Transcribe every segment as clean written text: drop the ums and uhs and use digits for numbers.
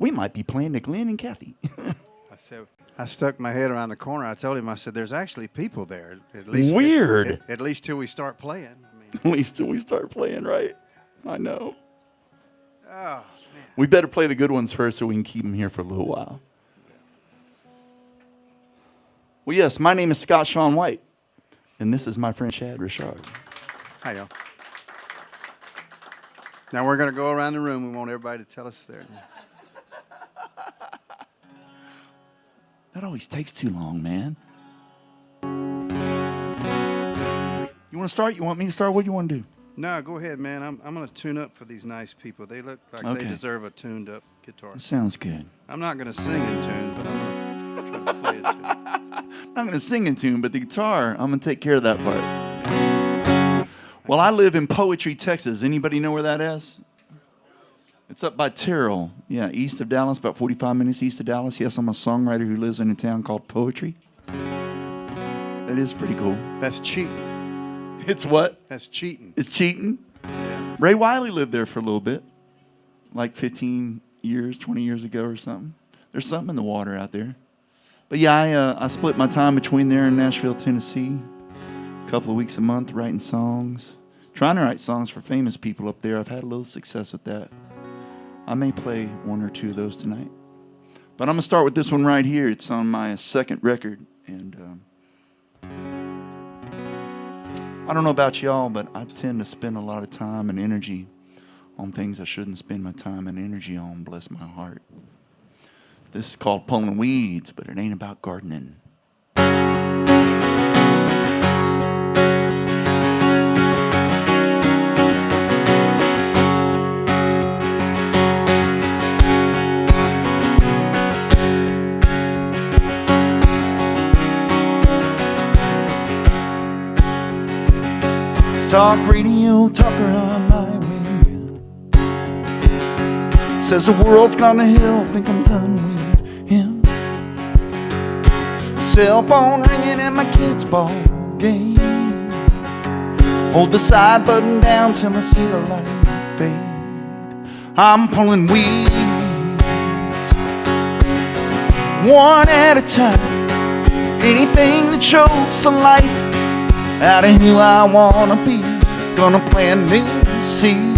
We might be playing to Glenn and Kathy. I stuck my head around the corner. I told him, I said, there's actually people there. At least Weird. At least till we start playing. I mean, At least till we start playing, right? I know. oh, man. We better play the good ones first so we can keep them here for a little while. Well, yes, my name is Scott Sean White, and this is my friend Chad Richard. Hi, y'all. Now we're going to go around the room. We want everybody to tell us their. That always takes too long, man. You want to start? You want me to start? What do you want to do? No, go ahead, man. I'm going to tune up for these nice people. They look like they deserve a tuned-up guitar. That sounds good. I'm not going to sing in tune, but I'm going to try to play in tune. I'm going to sing in tune, but the guitar, I'm going to take care of that part. Well, I live in Poetry, Texas. Anybody know where that is? It's up by Terrell. Yeah, east of Dallas, about 45 minutes east of Dallas. Yes, I'm a songwriter who lives in a town called Poetry. That is pretty cool. That's cheating. It's what? That's cheating. It's cheating? Yeah. Ray Wiley lived there for a little bit, like 15 years, 20 years ago or something. There's something in the water out there. But yeah, I split my time between there and Nashville, Tennessee. A couple of weeks a month writing songs. Trying to write songs for famous people up there. I've had a little success with that. I may play one or two of those tonight. But I'm going to start with this one right here. It's on my second record. And I don't know about y'all, but I tend to spend a lot of time and energy on things I shouldn't spend my time and energy on. Bless my heart. This is called Pulling Weeds, but it ain't about gardening. Talk radio talker on my way. Says the world's gone to hell, think I'm done with him. Cell phone ringing at my kid's ball game. Hold the side button down till I see the light fade. I'm pulling weeds, one at a time. Anything that chokes the life out of who I wanna be. Gonna plant new seeds.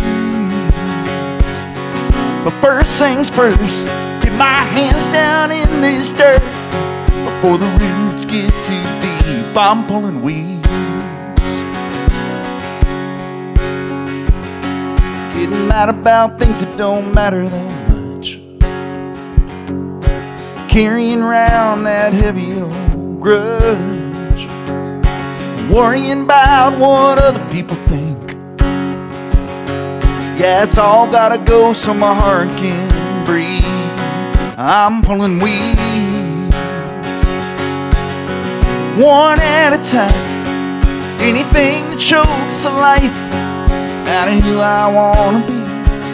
But first things first, get my hands down in this dirt before the roots get too deep. I'm pulling weeds, getting mad about things that don't matter that much, carrying around that heavy old grudge, worrying about what other people think. Yeah, it's all gotta go so my heart can breathe. I'm pulling weeds, one at a time. Anything that chokes the life out of who I wanna be.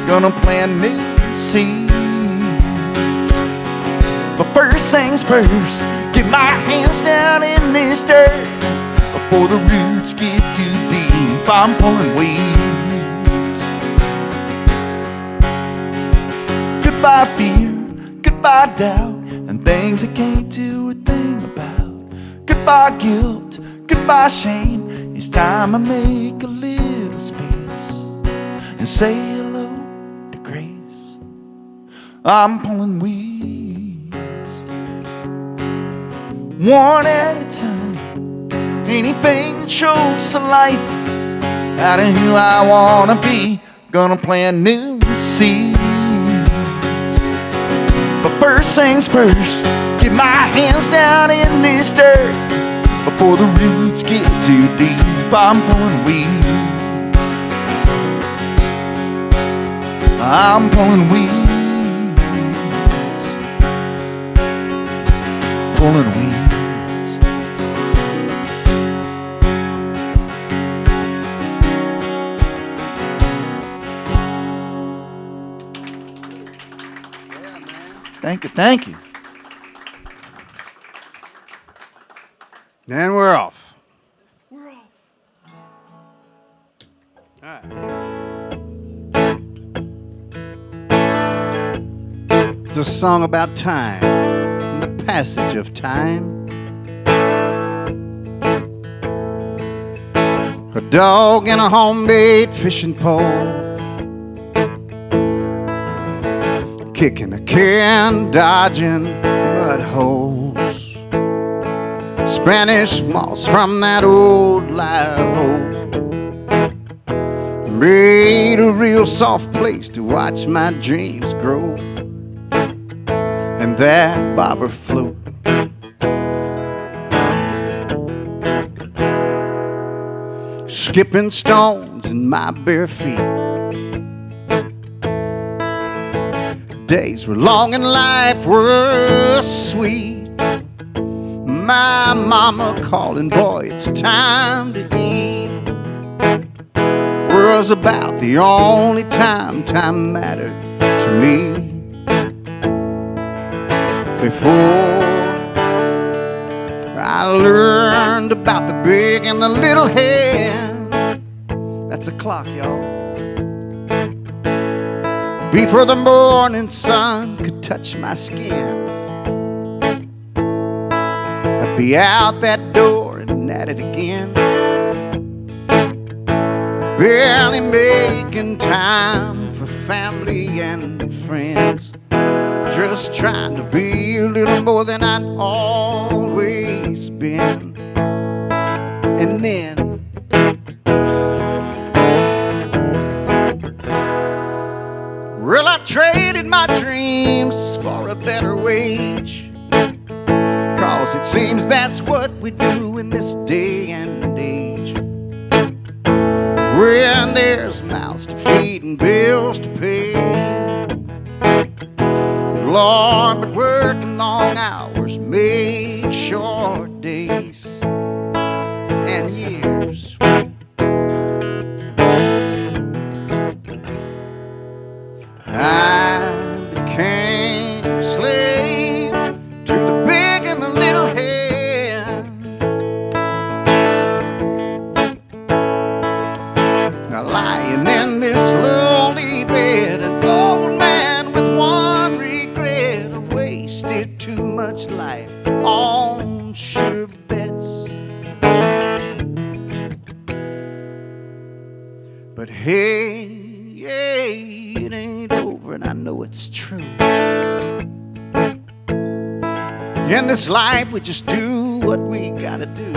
Gonna plant new seeds. But first things first, get my hands down in this dirt before the roots get too deep. I'm pulling weeds. Goodbye fear, goodbye doubt, and things I can't do a thing about. Goodbye guilt, goodbye shame. It's time I make a little space and say hello to grace. I'm pulling weeds, one at a time. Anything that chokes the life out of who I wanna be. Gonna plant new seeds. But first things first, get my hands down in this dirt before the roots get too deep. I'm pulling weeds, I'm pulling weeds, pulling weeds. Thank you, thank you. And we're off. We're off. All right. It's a song about time and the passage of time. A dog and a homemade fishing pole, kicking a can, dodging mud holes, Spanish moss from that old live oak made a real soft place to watch my dreams grow. And that bobber float, skipping stones in my bare feet. Days were long and life was sweet. My mama calling, boy, it's time to eat. Was about the only time mattered to me. Before I learned about the big and the little hand. That's a clock, y'all. Before the morning sun could touch my skin, I'd be out that door and at it again, barely making time for family and friends, just trying to be a little more than I'd always been. And then well, I traded my dreams for a better wage, 'cause it seems that's what we do in this day and age, when there's mouths to feed and bills to pay. Lord, but working long hours make short days and years. I became a slave to the big and the little hand. Now lying in this lonely bed, an old man with one regret, I wasted too much life on sure bets. But hey, it ain't over, and I know it's true. In this life, we just do what we gotta do.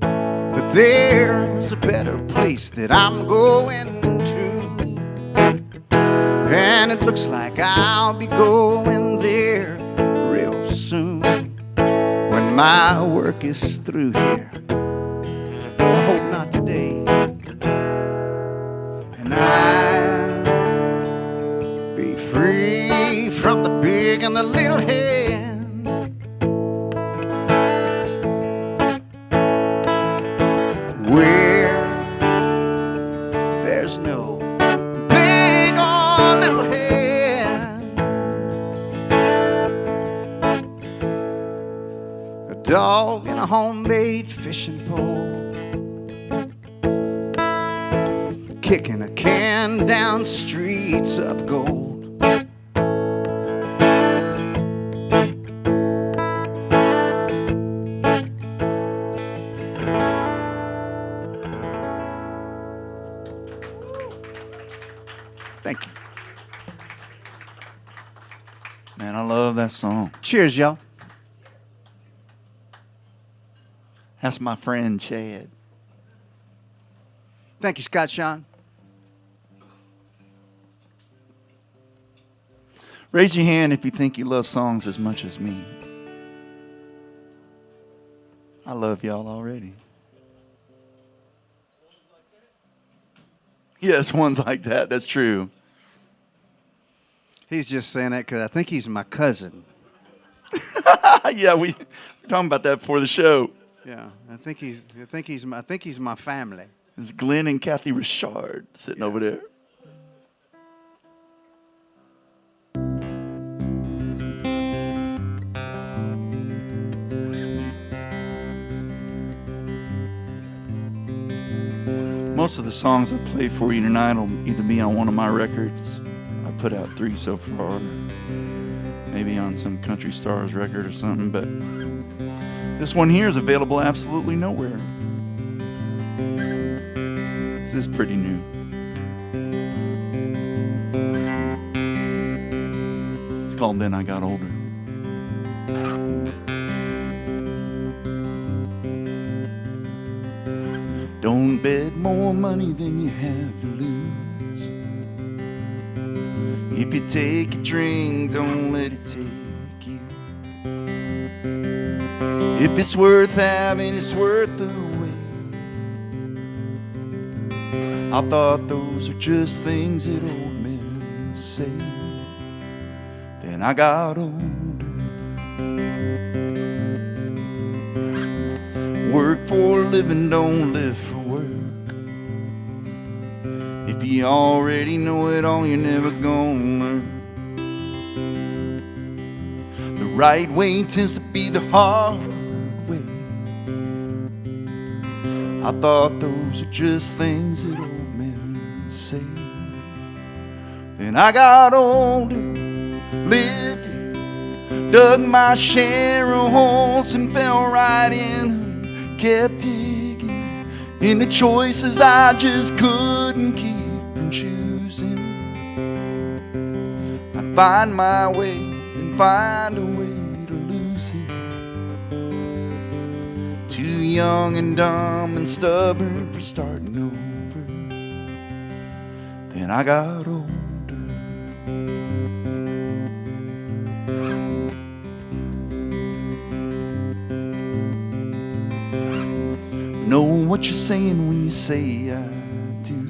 But there's a better place that I'm going to, and it looks like I'll be going there real soon, when my work is through here. I hope not today. And I'll be free from the big and the little hand, where there's no big or little hand. A dog and a homemade fishing pole, kicking a can down streets of gold. Thank you. Man, I love that song. Cheers, y'all. That's my friend Chad. Thank you, Scott Sean. Raise your hand if you think you love songs as much as me. I love y'all already. Yes, ones like that. That's true. He's just saying that because I think he's my cousin. Yeah, we were talking about that before the show. Yeah, I think he's my family. It's Glenn and Kathy Richard sitting over there. Most of the songs I play for you tonight will either be on one of my records I put out 3 so far. Maybe on some Country Stars record or something, but this one here is available absolutely nowhere. This is pretty new. It's called Then I Got Older. Don't bet more money than you have to lose. If you take a drink, don't let it take you. If it's worth having, it's worth the wait. I thought those are just things that old men say. Then I got older. Work for a living, don't live for work. If you already know it all, you're never gonna learn. The right way tends to be the hard way. I thought those are just things that old men say. Then I got older, lived it, dug my share of holes and fell right in. Kept digging in the choices I just couldn't keep from choosing. I'd find my way and find a way to lose it. Too young and dumb and stubborn for starting over. Then I got older. Know what you're saying when you say I do.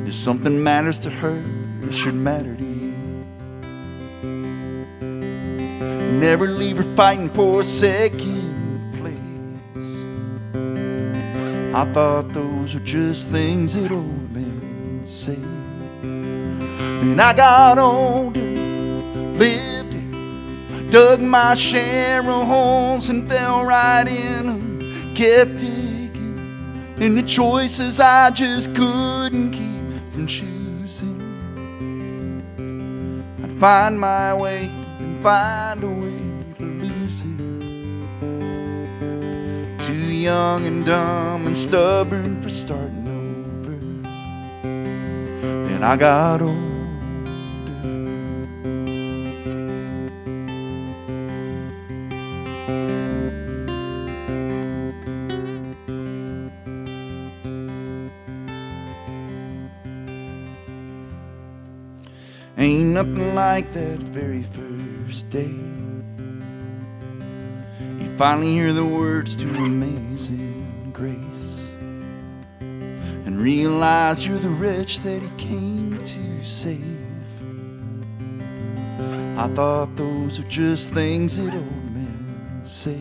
If something matters to her, it should matter to you. Never leave her fighting for a second place. I thought those were just things that old men say. Then I got older, lived it, dug my share of holes and fell right in them. Kept digging in the choices I just couldn't keep from choosing. I'd find my way and find a way to lose it. Too young and dumb and stubborn for starting over. Then I got old. Ain't nothing like that very first day. You finally hear the words to Amazing Grace and realize you're the wretch that he came to save. I thought those are just things that old men say.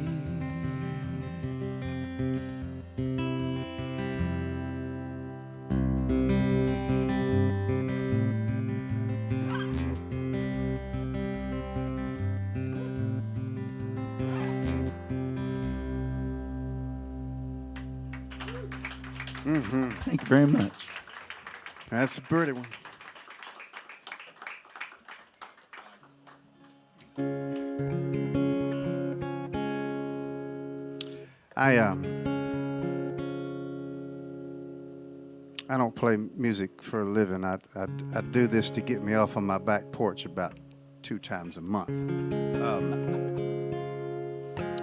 Thank you very much. That's a pretty one. I don't play music for a living. I do this to get me off on my back porch about 2 times a month.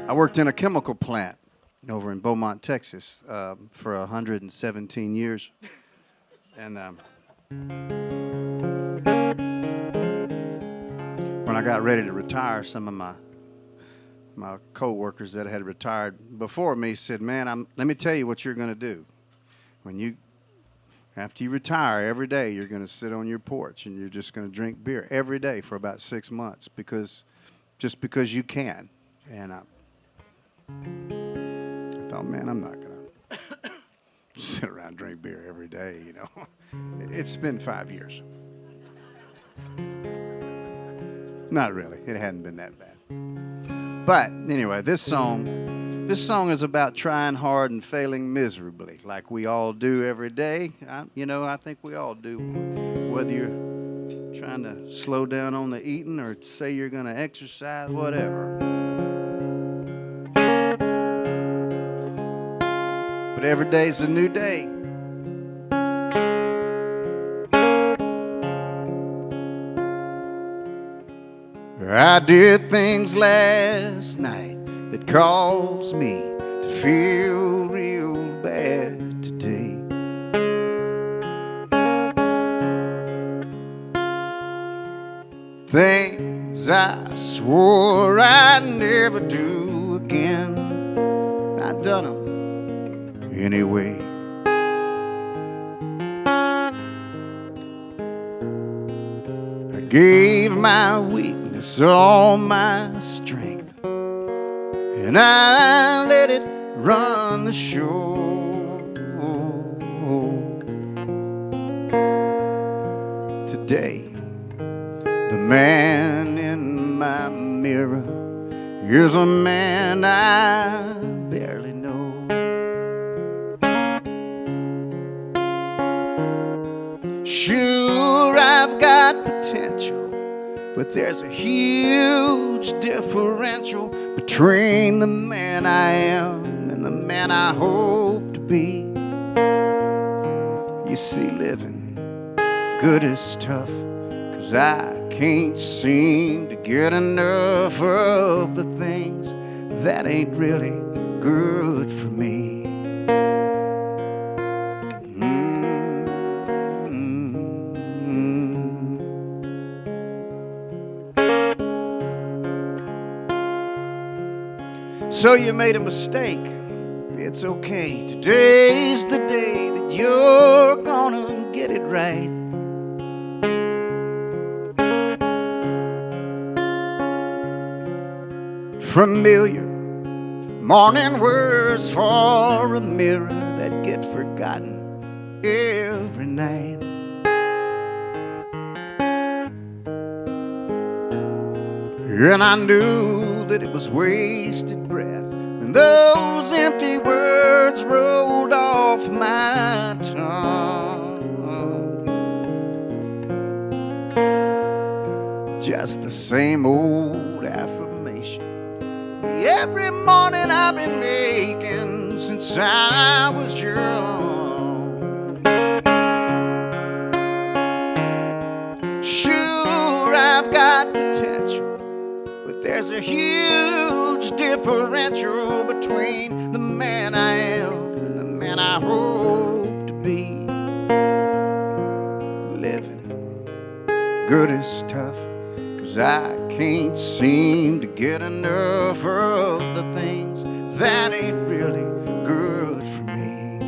I worked in a chemical plant over in Beaumont, Texas, for 117 years. And when I got ready to retire, some of my co-workers that had retired before me said, man, let me tell you what you're going to do. After you retire, every day you're going to sit on your porch and you're just going to drink beer every day for about 6 months because you can. And I thought, man, I'm not going to sit around and drink beer every day, you know. It's been 5 years. Not really. It hadn't been that bad. But anyway, this song is about trying hard and failing miserably, like we all do every day. I think we all do, whether you're trying to slow down on the eating or say you're going to exercise, whatever. But every day's a new day. I did things last night that caused me to feel real bad today. Things I swore I'd never do again, I done them anyway. I gave my weakness all my strength, and I let it run the show. Today, the man in my mirror is a man I barely know. Sure, I've got potential, but there's a huge differential between the man I am and the man I hope to be. You see, living good is tough, 'cause I can't seem to get enough of the things that ain't really good for me. So you made a mistake. It's okay. Today's the day that you're gonna get it right. Familiar morning words for a mirror that get forgotten every night. And I knew that it was wasted breath when those empty words rolled off my tongue. Just the same old affirmation every morning I've been making since I was young. Sure, I've got potential, but there's a huge differential between the man I am and the man I hope to be. Living good is tough, 'cause I can't seem to get enough of the things that ain't really good for me.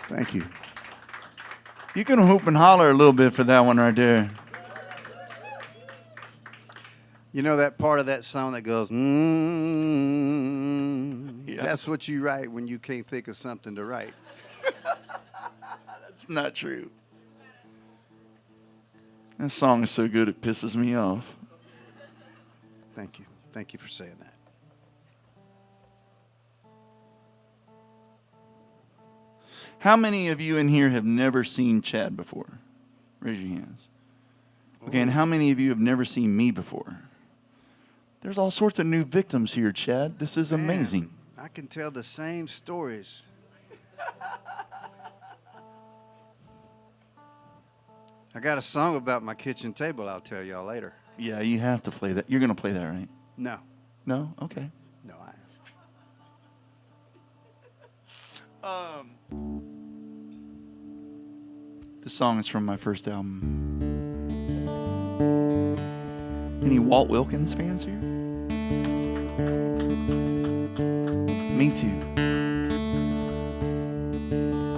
Thank you. You can hoop and holler a little bit for that one right there. You know that part of that song that goes, Yeah. That's what you write when you can't think of something to write. That's not true. That song is so good it pisses me off. Thank you. Thank you for saying that. How many of you in here have never seen Chad before? Raise your hands. Okay, and how many of you have never seen me before? There's all sorts of new victims here, Chad. This is amazing. Man, I can tell the same stories. I got a song about my kitchen table I'll tell y'all later. Yeah, you have to play that. You're going to play that, right? No. No? Okay. No, This song is from my first album. Any Walt Wilkins fans here? Me too.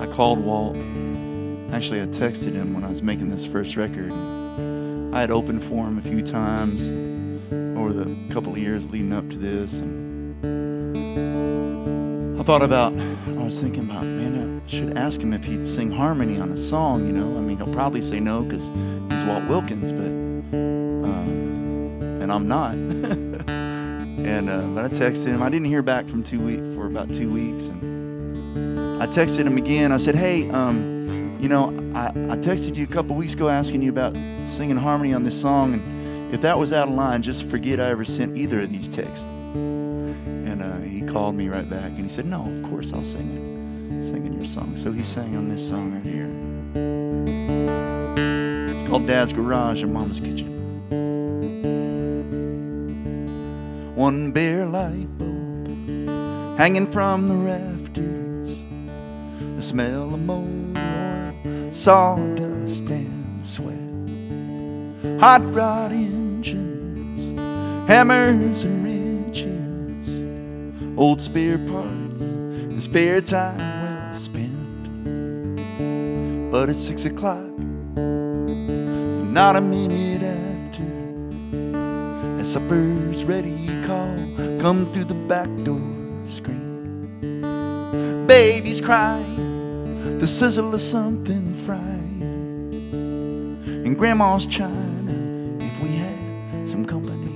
I called Walt. Actually, I texted him when I was making this first record. I had opened for him a few times over the couple of years leading up to this. And I was thinking about, man, should ask him if he'd sing harmony on a song, you know. I mean, he'll probably say no because he's Walt Wilkins, but and I'm not. But I texted him. I didn't hear back from for about 2 weeks, and I texted him again. I said, hey, you know, I texted you a couple weeks ago asking you about singing harmony on this song, and if that was out of line, just forget I ever sent either of these texts. And he called me right back, and he said, no, of course I'll singing your song. So he sang on this song right here. It's called Dad's Garage and Mama's Kitchen. One bare light bulb hanging from the rafters, the smell of motor oil, sawdust and sweat, hot rod engines, hammers and wrenches, old spare parts and spare time well spent. But it's 6 o'clock and not a minute after, and supper's ready. Call, come through the back door screen. Baby's crying, the sizzle of something frying, and Grandma's china if we had some company.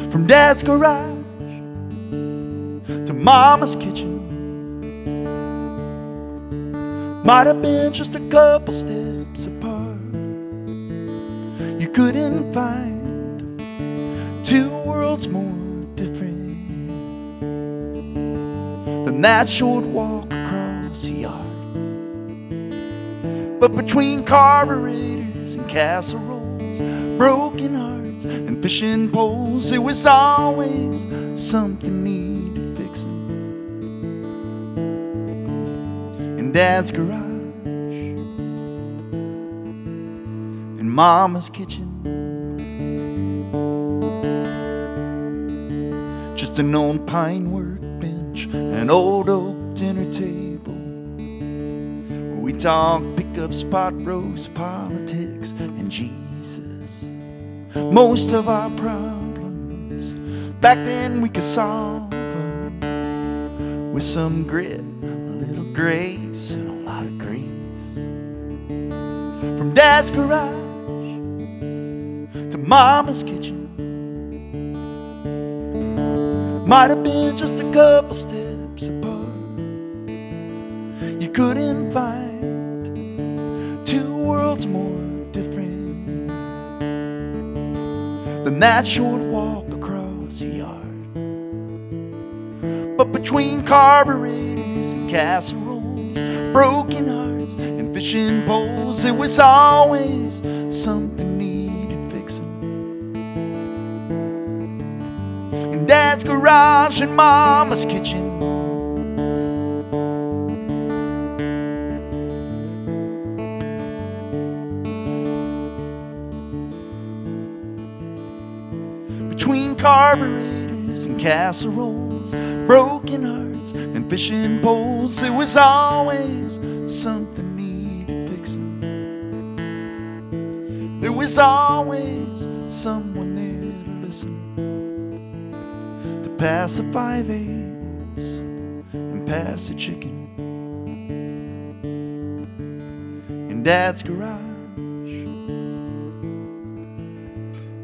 From Dad's garage to Mama's kitchen, might have been just a couple steps apart. You couldn't find two worlds more different than that short walk across the yard. But between carburetors and casseroles, broken hearts and fishing poles, it was always something needed fixing. In Dad's garage and Mama's kitchen, just an old pine workbench, an old oak dinner table, where we talk pickups, pot roast, politics, and Jesus. Most of our problems back then we could solve them with some grit, a little grace, and a lot of grace. From Dad's garage to Mama's kitchen, might have been just a couple steps apart. You couldn't find two worlds more different than that short walk across the yard. But between carburetors and casseroles, broken hearts and fishing poles, it was always something needed fixing. In Dad's garage and Mama's kitchen, between carburetors and casseroles, broken hearts and fishing poles, it was always something needed fixing. There was always someone there to listen, to pass the 5/8 and pass the chicken. In Dad's garage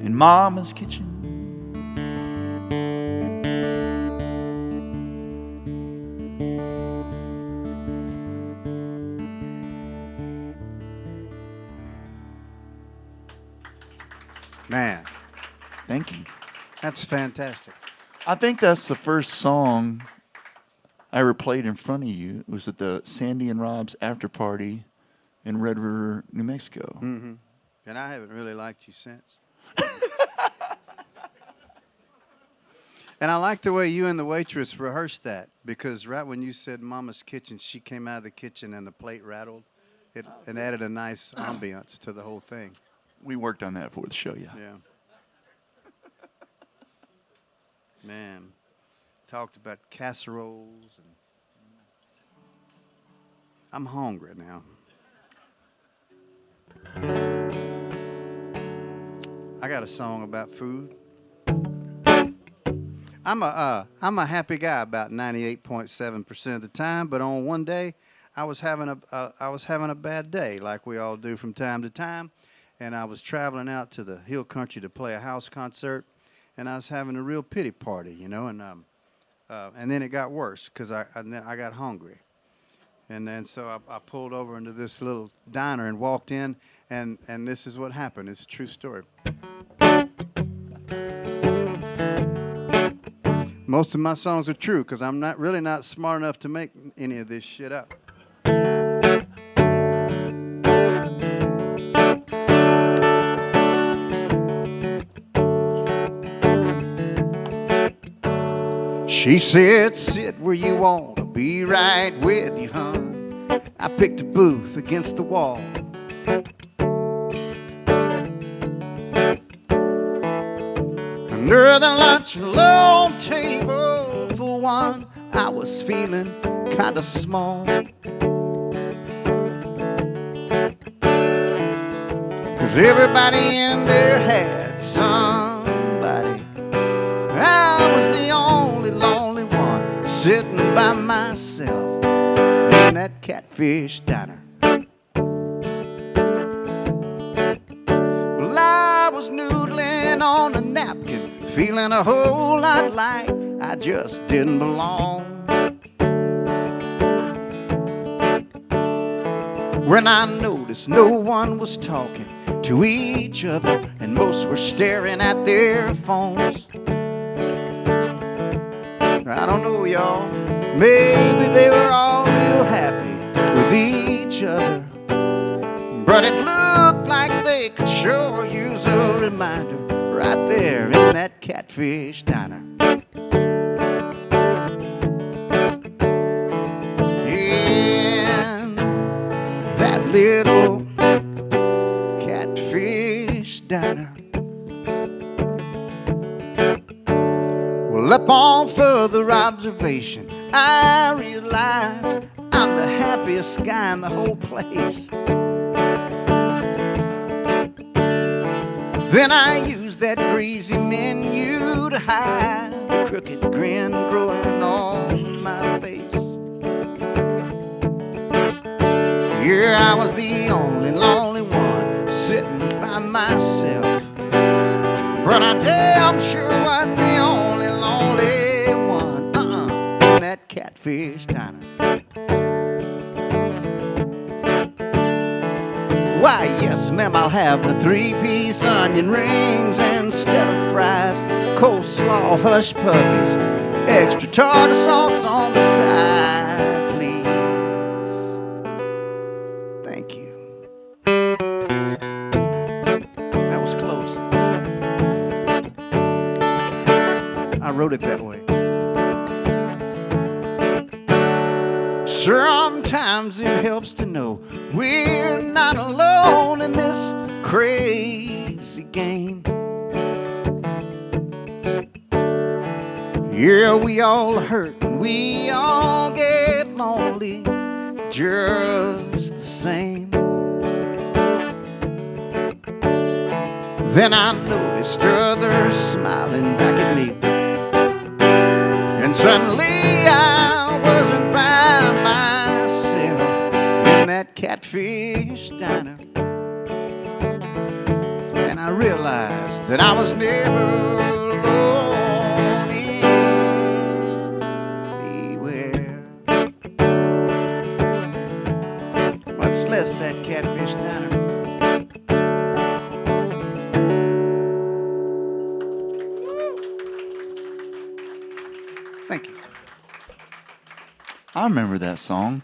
and Mama's kitchen. Man, Thank you. that's fantastic. I think that's the first song I ever played in front of you. It was at the Sandy and Rob's after party in Red River, New Mexico. Mm-hmm. And I haven't really liked you since. And I like the way you and the waitress rehearsed that, because right when you said Mama's kitchen, she came out of the kitchen and the plate rattled. It added a nice ambiance to the whole thing. We worked on that for the show, yeah. Yeah. Man, talked about casseroles. And I'm hungry now. I got a song about food. I'm a happy guy about 98.7% of the time, but on one day, I was having a bad day, like we all do from time to time, and I was traveling out to the hill country to play a house concert, and I was having a real pity party, you know, and then it got worse because then I got hungry, and then so I pulled over into this little diner and walked in, and this is what happened. It's a true story. Most of my songs are true because I'm really not smart enough to make any of this shit up. She said, sit where you want, I'll be right with you, hon. I picked a booth against the wall. Under the lunch and long table for one, I was feeling kind of small. 'Cause everybody in there had somebody. I was the only lonely one sitting by myself in that catfish diner. Well, I was noodling on a napkin, feeling a whole lot like I just didn't belong. When I noticed no one was talking to each other and most were staring at their phones. I don't know, y'all, maybe they were all real happy with each other, but it looked like they could sure use a reminder right there in that catfish diner. In that little catfish diner. Well, upon further observation, I realize I'm the happiest guy in the whole place. Then I use that greasy menu to hide the crooked grin growing on my face. Yeah, I was the only lonely one sitting by myself, but I damn sure wasn't the only lonely one in that catfish diner. Why, yes, ma'am, I'll have the 3-piece onion rings instead of fries, coleslaw, hush puppies, extra tartar sauce on the side, please. Thank you. That was close. I wrote it that way. Sometimes it helps to know we're not alone in this crazy game. Yeah, we all hurt and we all get lonely just the same. Then I noticed others smiling back at me, and suddenly I wasn't by myself in that catfish diner. And I realized that I was never alone anywhere, much less that catfish diner. Thank you. I remember that song.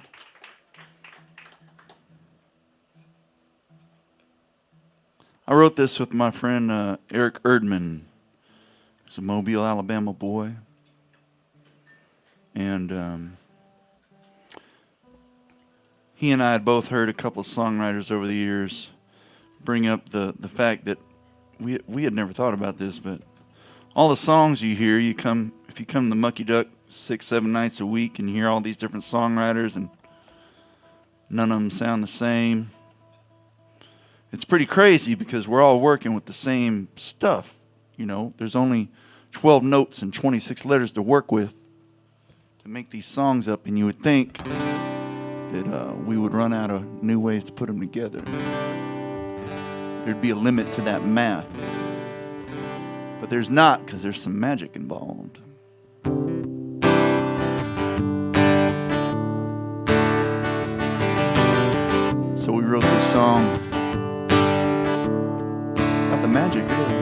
I wrote this with my friend Eric Erdman. He's a Mobile, Alabama boy. And he and I had both heard a couple of songwriters over the years bring up the fact that we had never thought about this, but all the songs you hear, if you come to Mucky Duck 6-7 nights a week and you hear all these different songwriters and none of them sound the same. It's pretty crazy because we're all working with the same stuff. You know, there's only 12 notes and 26 letters to work with to make these songs up, and you would think that we would run out of new ways to put them together. There'd be a limit to that math. But there's not, because there's some magic involved. So we wrote this song about the magic, really.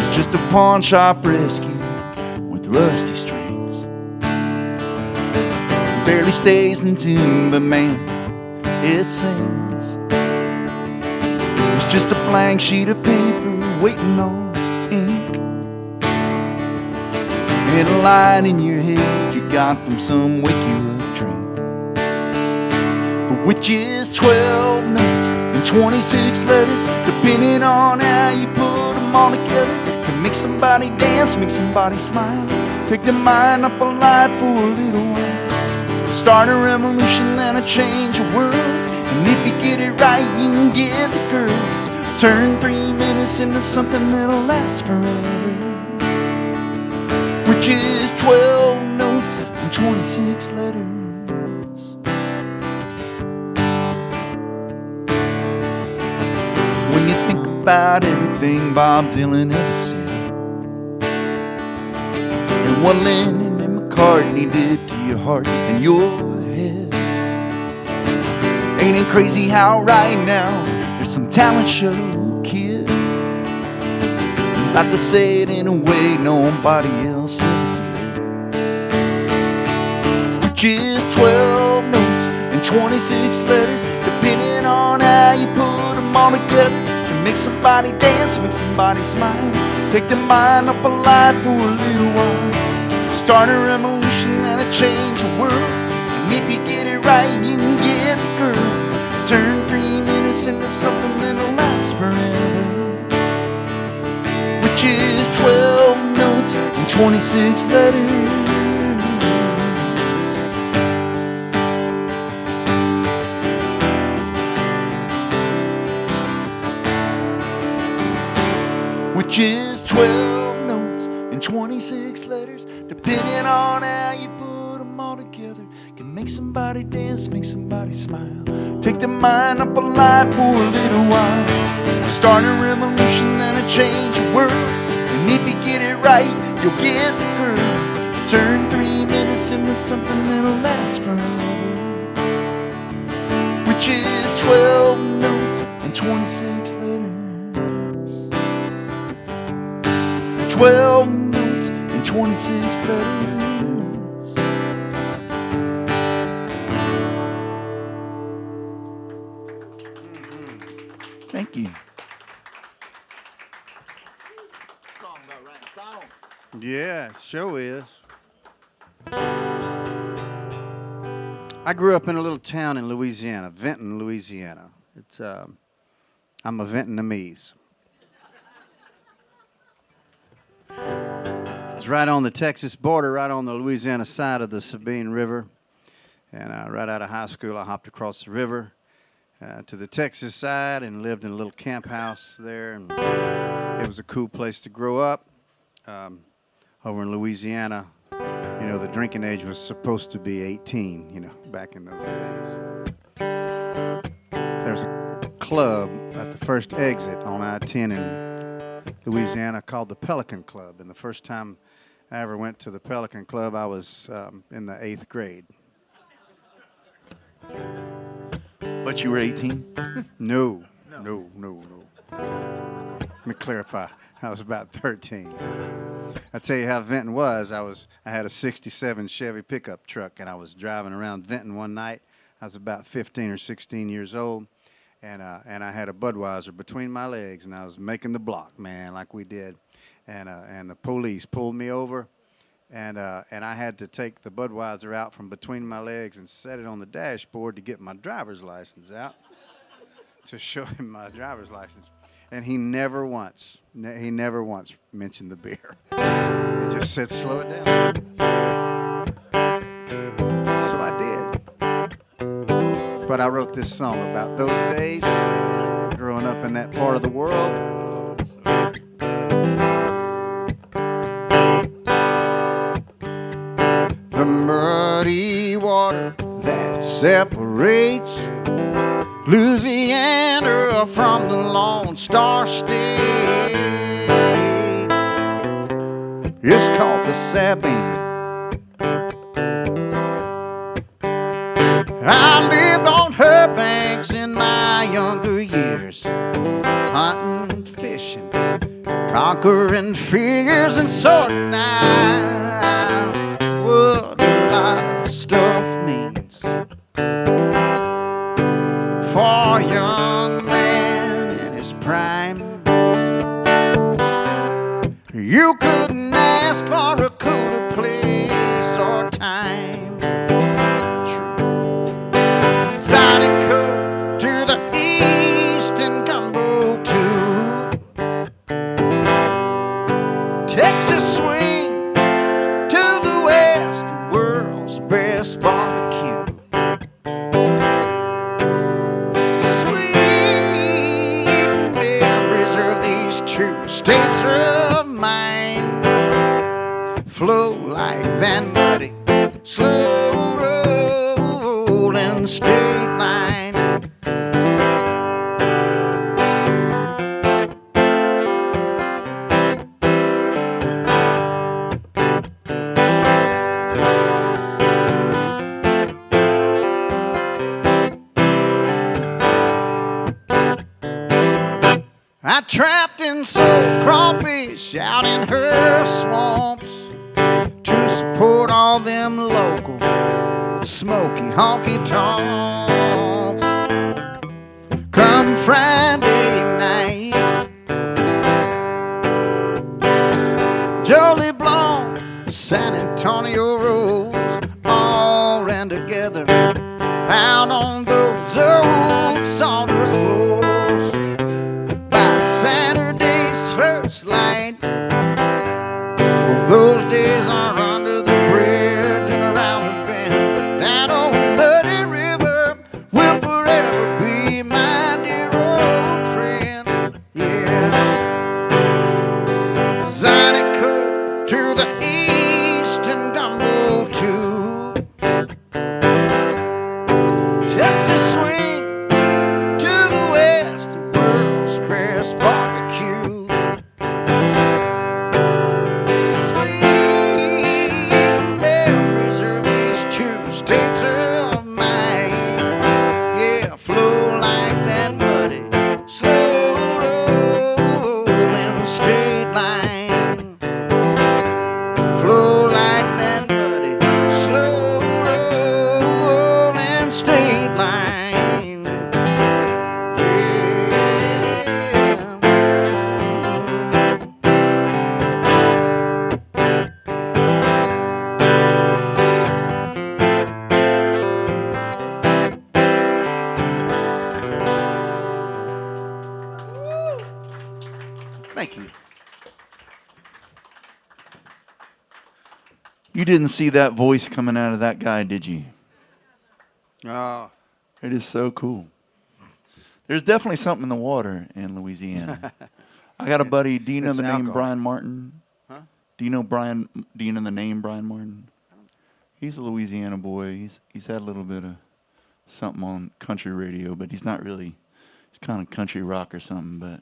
It's just a pawn shop rescue with rusty strings. Barely stays in tune, but man, it sings. It's just a blank sheet of paper waiting on ink, and a line in your head you got from some wake-you-up dream. But which is 12 notes and 26 letters, depending on how you put them all together, can make somebody dance, make somebody smile, take their mind up alive for a little while, start a revolution and a change the world. And if you get it right, you can get the girl. Turn 3 minutes into something that'll last forever, which is 12 notes and 26 letters. When you think about everything Bob Dylan ever said, and what Lennon and McCartney did to your heart and your head, ain't it crazy how right now there's some talent show kid about to say it in a way nobody else ever did, which is 12 notes and 26 letters, depending on how you put them all together, can make somebody dance, make somebody smile, take their mind up alive for a little while, start a revolution and a change the world. And if you get it right, you can get the girl. Turn 3 minutes into something that'll last forever, which is 12 notes and 26 letters. Which is 12 notes and 26 letters, depending on how you put them all together, can make somebody dance, make somebody smile, take their mind up alive for a little while, start a revolution and a change the world. And if you get it right, you'll get the girl. Turn 3 minutes into something that'll last forever, which is 12 notes and 26 letters. 12 notes and 26 letters. Thank you. Song about writing song. Yeah, it sure is. I grew up in a little town in Louisiana, Vinton, Louisiana. It's I'm a Vietnamese. It's right on the Texas border, right on the Louisiana side of the Sabine River. And right out of high school, I hopped across the river to the Texas side and lived in a little camp house there. And it was a cool place to grow up. Over in Louisiana, you know, the drinking age was supposed to be 18, you know, back in those days. There's a club at the first exit on I-10 in Louisiana called the Pelican Club. And the first time I ever went to the Pelican Club, I was in the 8th grade. But you were 18? No. Let me clarify. I was about 13. I tell you how Vinton was. I had a '67 Chevy pickup truck, and I was driving around Vinton one night. I was about 15 or 16 years old, and I had a Budweiser between my legs, and I was making the block, man, like we did. And the police pulled me over, and I had to take the Budweiser out from between my legs and set it on the dashboard to get my driver's license out to show him my driver's license. And he never once mentioned the beer. He just said, slow it down. But I wrote this song about those days, growing up in that part of the world. The muddy water that separates Louisiana from the Lone Star State is called the Sabine. I lived on her banks in my younger years, hunting, fishing, conquering fears, and sorting out what a lot of stuff means for a young man in his prime. You couldn't ask for a cooler place or time. Zydeco to the east and Gumbo to Texas swing to the west, the world's best barbecue. Sweet memories of these two states of mine flow like that muddy, slow rolling state line. I trapped and sold crawfish out in her swamps to support all them local smoky honky tonks. Come Friday night, Jolie Blanc, San Antonio Rose, all ran together out on those old sawdust floors. By Saturday's first light, well, those days are under the bridge and around the bend, but that old muddy river will forever be my dear old friend. Yeah. Zydeco to the east and Gumbo to Texas swing to the west, the world's best barbecue. States of mine, yeah, flow like that muddy, slow rolling straight line. Flow like that muddy, slow rolling straight line. Thank you. You didn't see that voice coming out of that guy, did you? Oh, It is so cool. There's definitely something in the water in Louisiana. I got a buddy. Do you know It's the name alcohol. Brian Martin? Huh? Do you know the name Brian Martin? He's a Louisiana boy. He's had a little bit of something on country radio, but he's not really. He's kind of country rock or something, but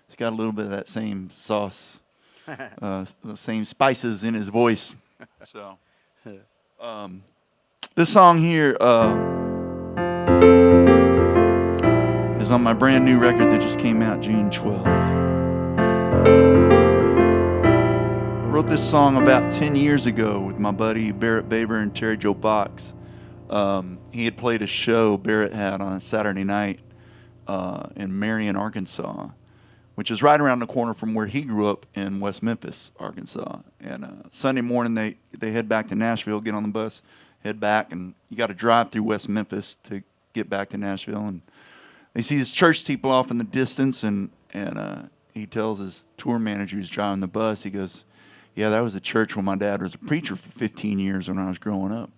he's got a little bit of that same sauce, the same spices in his voice. So, this song here is on my brand new record that just came out June 12th. I wrote this song about 10 years ago with my buddy Barrett Baber and Terry Joe Box. He had played a show Barrett had on a Saturday night in Marion, Arkansas, which is right around the corner from where he grew up in West Memphis, Arkansas. And Sunday morning, they head back to Nashville, get on the bus, head back, and you got to drive through West Memphis to get back to Nashville. And they see this church steeple off in the distance, and he tells his tour manager who's driving the bus, he goes, "Yeah, that was the church where my dad was a preacher for 15 years when I was growing up."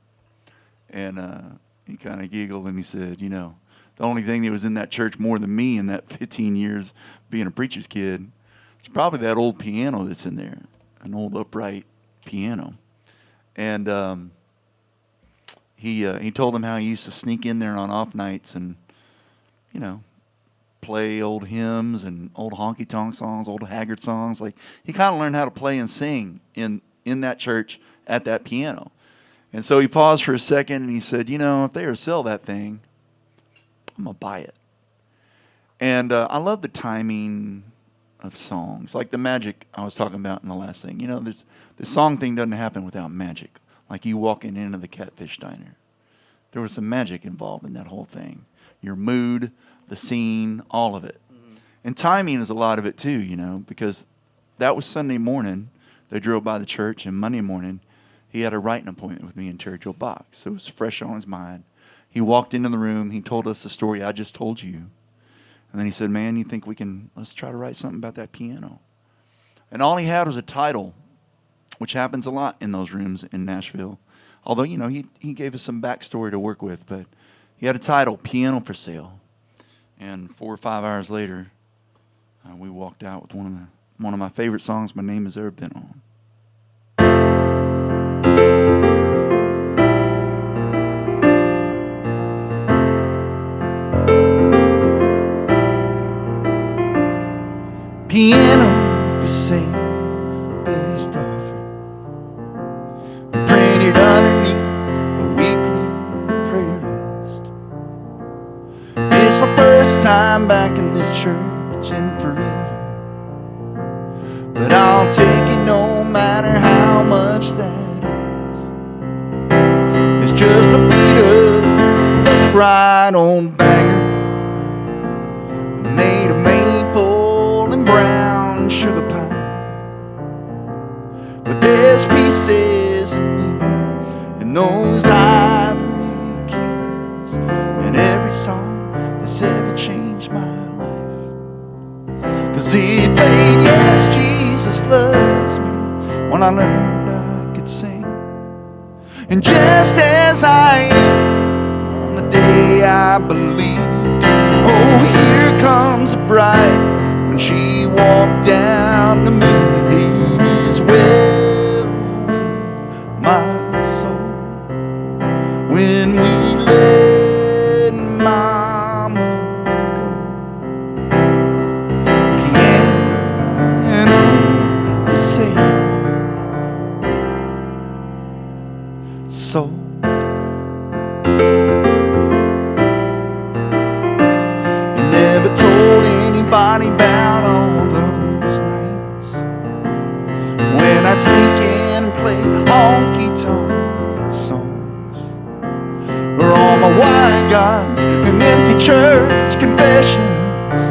And he kind of giggled and he said, you know, the only thing that was in that church more than me in that 15 years being a preacher's kid is probably that old piano that's in there, an old upright piano. And he told him how he used to sneak in there on off nights and, you know, play old hymns and old honky-tonk songs, old Haggard songs. Like, he kind of learned how to play and sing in that church at that piano. And so he paused for a second and he said, you know, if they ever sell that thing, I'm going to buy it. And I love the timing of songs. Like the magic I was talking about in the last thing. You know, this song thing doesn't happen without magic. Like you walking into the Catfish Diner. There was some magic involved in that whole thing. Your mood, the scene, all of it. Mm-hmm. And timing is a lot of it too, you know, because that was Sunday morning. They drove by the church, and Monday morning he had a writing appointment with me in Churchill Box. So it was fresh on his mind. He walked into the room. He told us the story I just told you. And then he said, man, you think let's try to write something about that piano. And all he had was a title, which happens a lot in those rooms in Nashville. Although, you know, he gave us some backstory to work with. But he had a title, Piano for Sale. And 4 or 5 hours later, we walked out with one of my favorite songs my name has ever been on. Piano for sale, best offer, printed underneath the weekly prayer list. It's my first time back in this church in forever, but I'll take it no matter how much that is. It's just a beat up, right old banger, made of maple brown sugar pie. But there's pieces of me in those ivory keys, in every song that's ever changed my life. 'Cause he played Yes, Jesus Loves Me when I learned I could sing. And just as I am on the day I believed, oh, here comes a bride. When she walked down to me, it is well with my soul. When we let mama go, piano for sale, sold. You never told anybody about all those nights when I'd sneak in and play honky-tonk songs, or all my white gods and empty church confessions.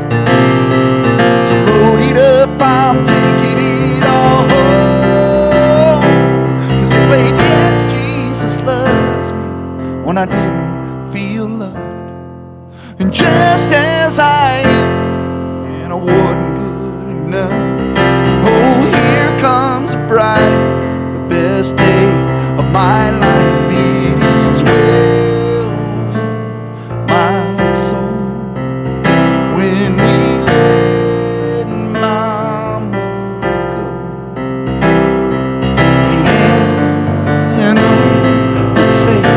So load it up, I'm taking it all home. 'Cause they played Yes, Jesus Loves Me when I didn't feel loved. And just as I am, and I wasn't good enough, oh, here comes a bride, the best day of my life. It is well with my soul when we let mama go. Piano for sale.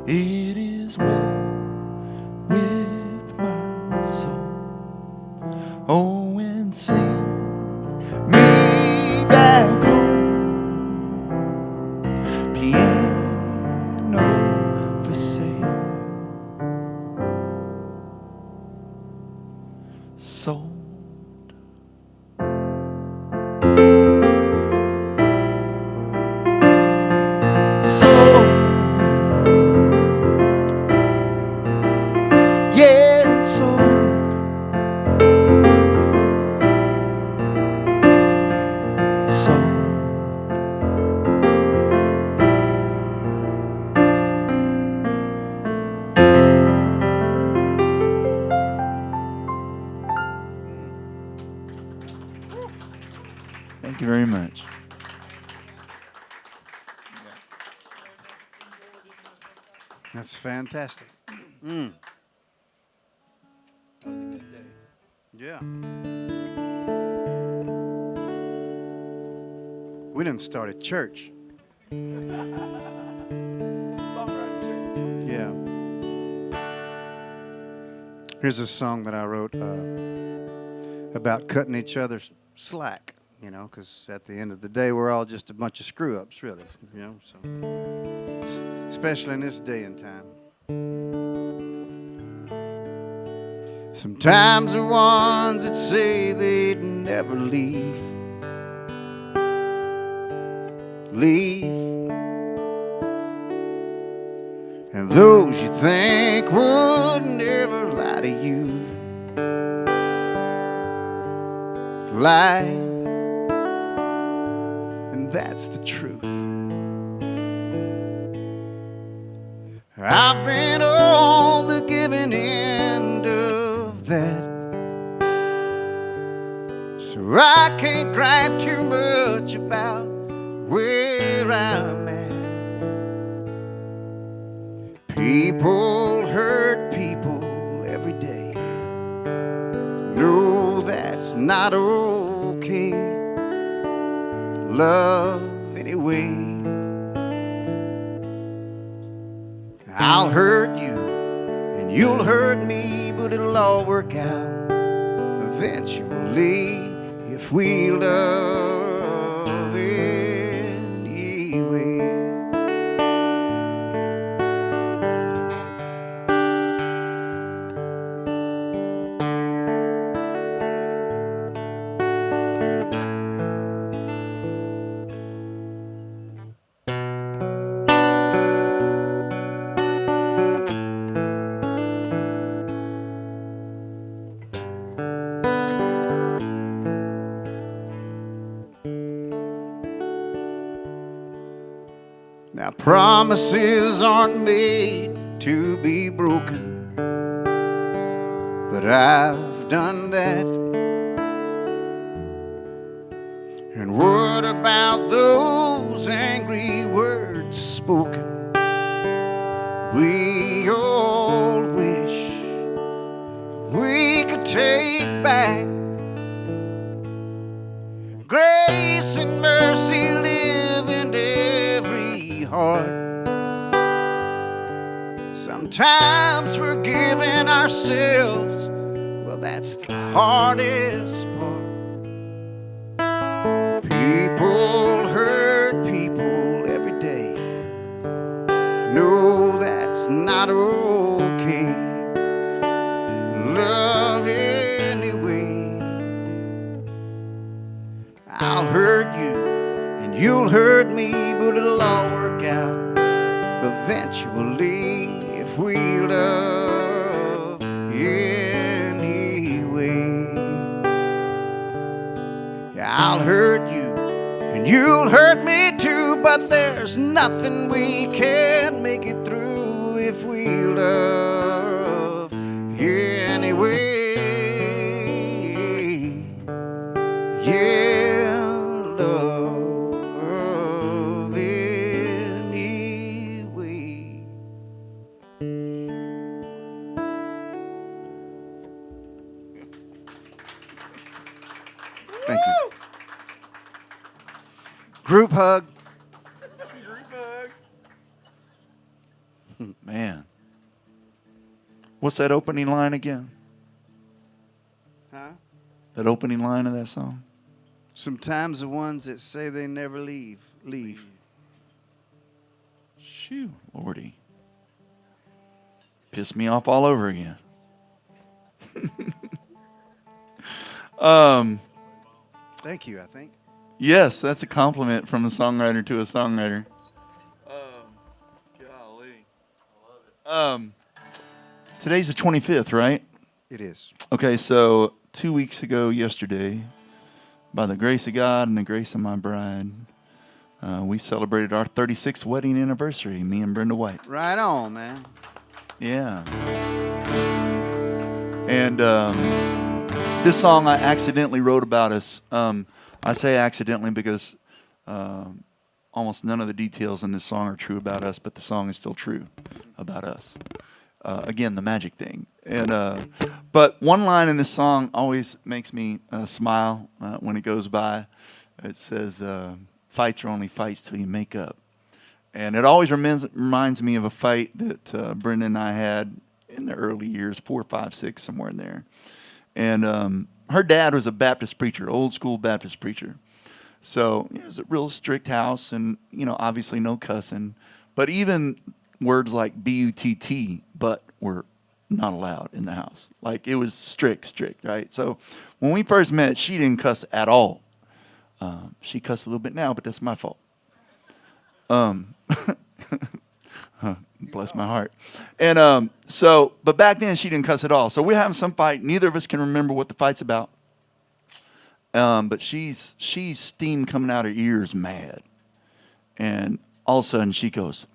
It is well with my soul. Oh, and sing me back home. Piano for sale. Sold. Sold. Yeah, sold. Thank you very much. That's fantastic. Mm. That was a good day. Yeah. We didn't start a church. Songwriting church. Yeah. Here's a song that I wrote about cutting each other's slack, you know, because at the end of the day, we're all just a bunch of screw-ups, really, you know, so especially in this day and time. Sometimes the ones that say they'd never leave, and those you think would never lie to you, lie, and that's the truth. I've been on the giving end of that, so I can't gripe too much about where I'm at. People hurt people every day. No, that's not okay. Love anyway. I'll hurt you and you'll hurt me, but it'll all work out eventually if we love anyway. Now promises aren't made to be broken, but I've done that. And what about those angry words spoken? We all wish we could take back. Grace and mercy live in every heart. Sometimes forgiving ourselves, well, that's the hardest part. People hurt people every day. No, that's not okay. Love anyway. I'll hurt you and you'll hurt me, but it'll all work out eventually if we love anyway. Yeah, I'll hurt you and you'll hurt me too, but there's nothing we can't make it through if we love anyway. Yeah, love anyway. Thank you. Group hug. Man. What's that opening line again? Huh? That opening line of that song? Sometimes the ones that say they never leave. Shoo, Lordy. Pissed me off all over again. Thank you, I think. Yes, that's a compliment from a songwriter to a songwriter. Golly. I love it. Today's the 25th, right? It is. Okay, so 2 weeks ago yesterday, by the grace of God and the grace of my bride, we celebrated our 36th wedding anniversary, me and Brenda White. Right on, man. Yeah. And this song I accidentally wrote about us. I I say accidentally because almost none of the details in this song are true about us, but the song is still true about us. Again, the magic thing. And but one line in this song always makes me smile when it goes by. It says, "Fights are only fights till you make up." And it always reminds me of a fight that Brenda and I had in the early years, 4, 5, 6, somewhere in there. And her dad was a Baptist preacher, old school Baptist preacher. So it was a real strict house, and obviously no cussing. But even words like B-U-T-T, but were not allowed in the house. Like, it was strict, right? So when we first met, she didn't cuss at all. She cussed a little bit now, but that's my fault. Bless my heart. And but back then she didn't cuss at all. So we're having some fight. Neither of us can remember what the fight's about. But she's steam coming out her ears, mad. And all of a sudden she goes,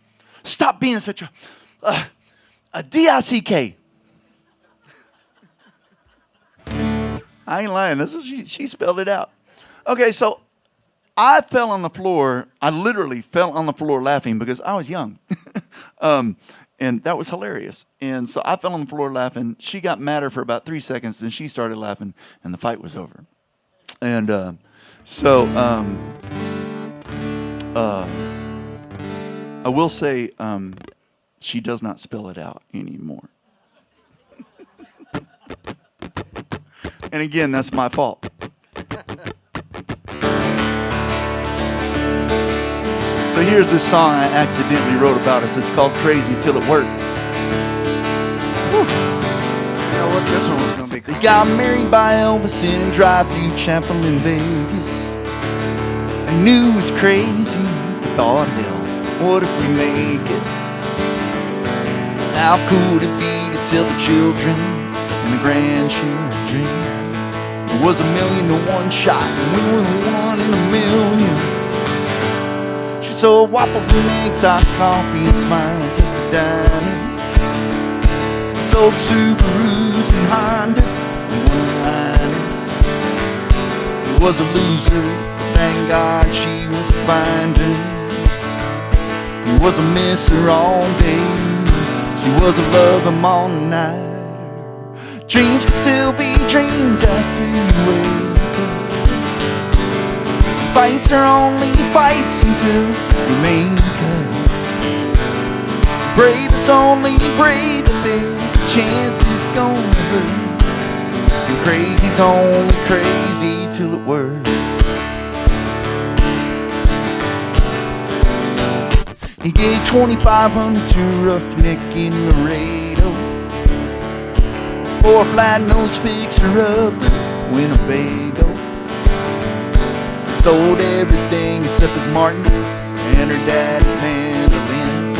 "Stop being such a D-I-C-K." I ain't lying. That's what she spelled it out. Okay, so I fell on the floor. I literally fell on the floor laughing because I was young. And that was hilarious. And so I fell on the floor laughing. She got madder for about 3 seconds. Then she started laughing, and the fight was over. And I will say she does not spell it out anymore. And again, that's my fault. So here's this song I accidentally wrote about us. It's called Crazy Till It Works. You know what this one was going to be called? They got married by Elvis in a drive-through chapel in Vegas. I knew it was crazy, but thought, hell, what if we make it? How could it be to tell the children and the grandchildren it was 1,000,000 to 1 shot and we were 1 in 1,000,000? She sold waffles and eggs, hot coffee and smiles at the diner. Sold Subarus and Hondas and one-liners. He was a loser, but thank God she was a finder. He was a misser all day, she was a love him all night. Dreams can still be dreams after you wake up. Fights are only fights until you make up. Brave is only brave if there's a chance it's gonna hurt. And crazy's only crazy till it works. He gave 2,500 to a roughneck in Laredo for a flat-nosed fixer-upper Winnebago. He sold everything except his Martin and her daddy's mandolin.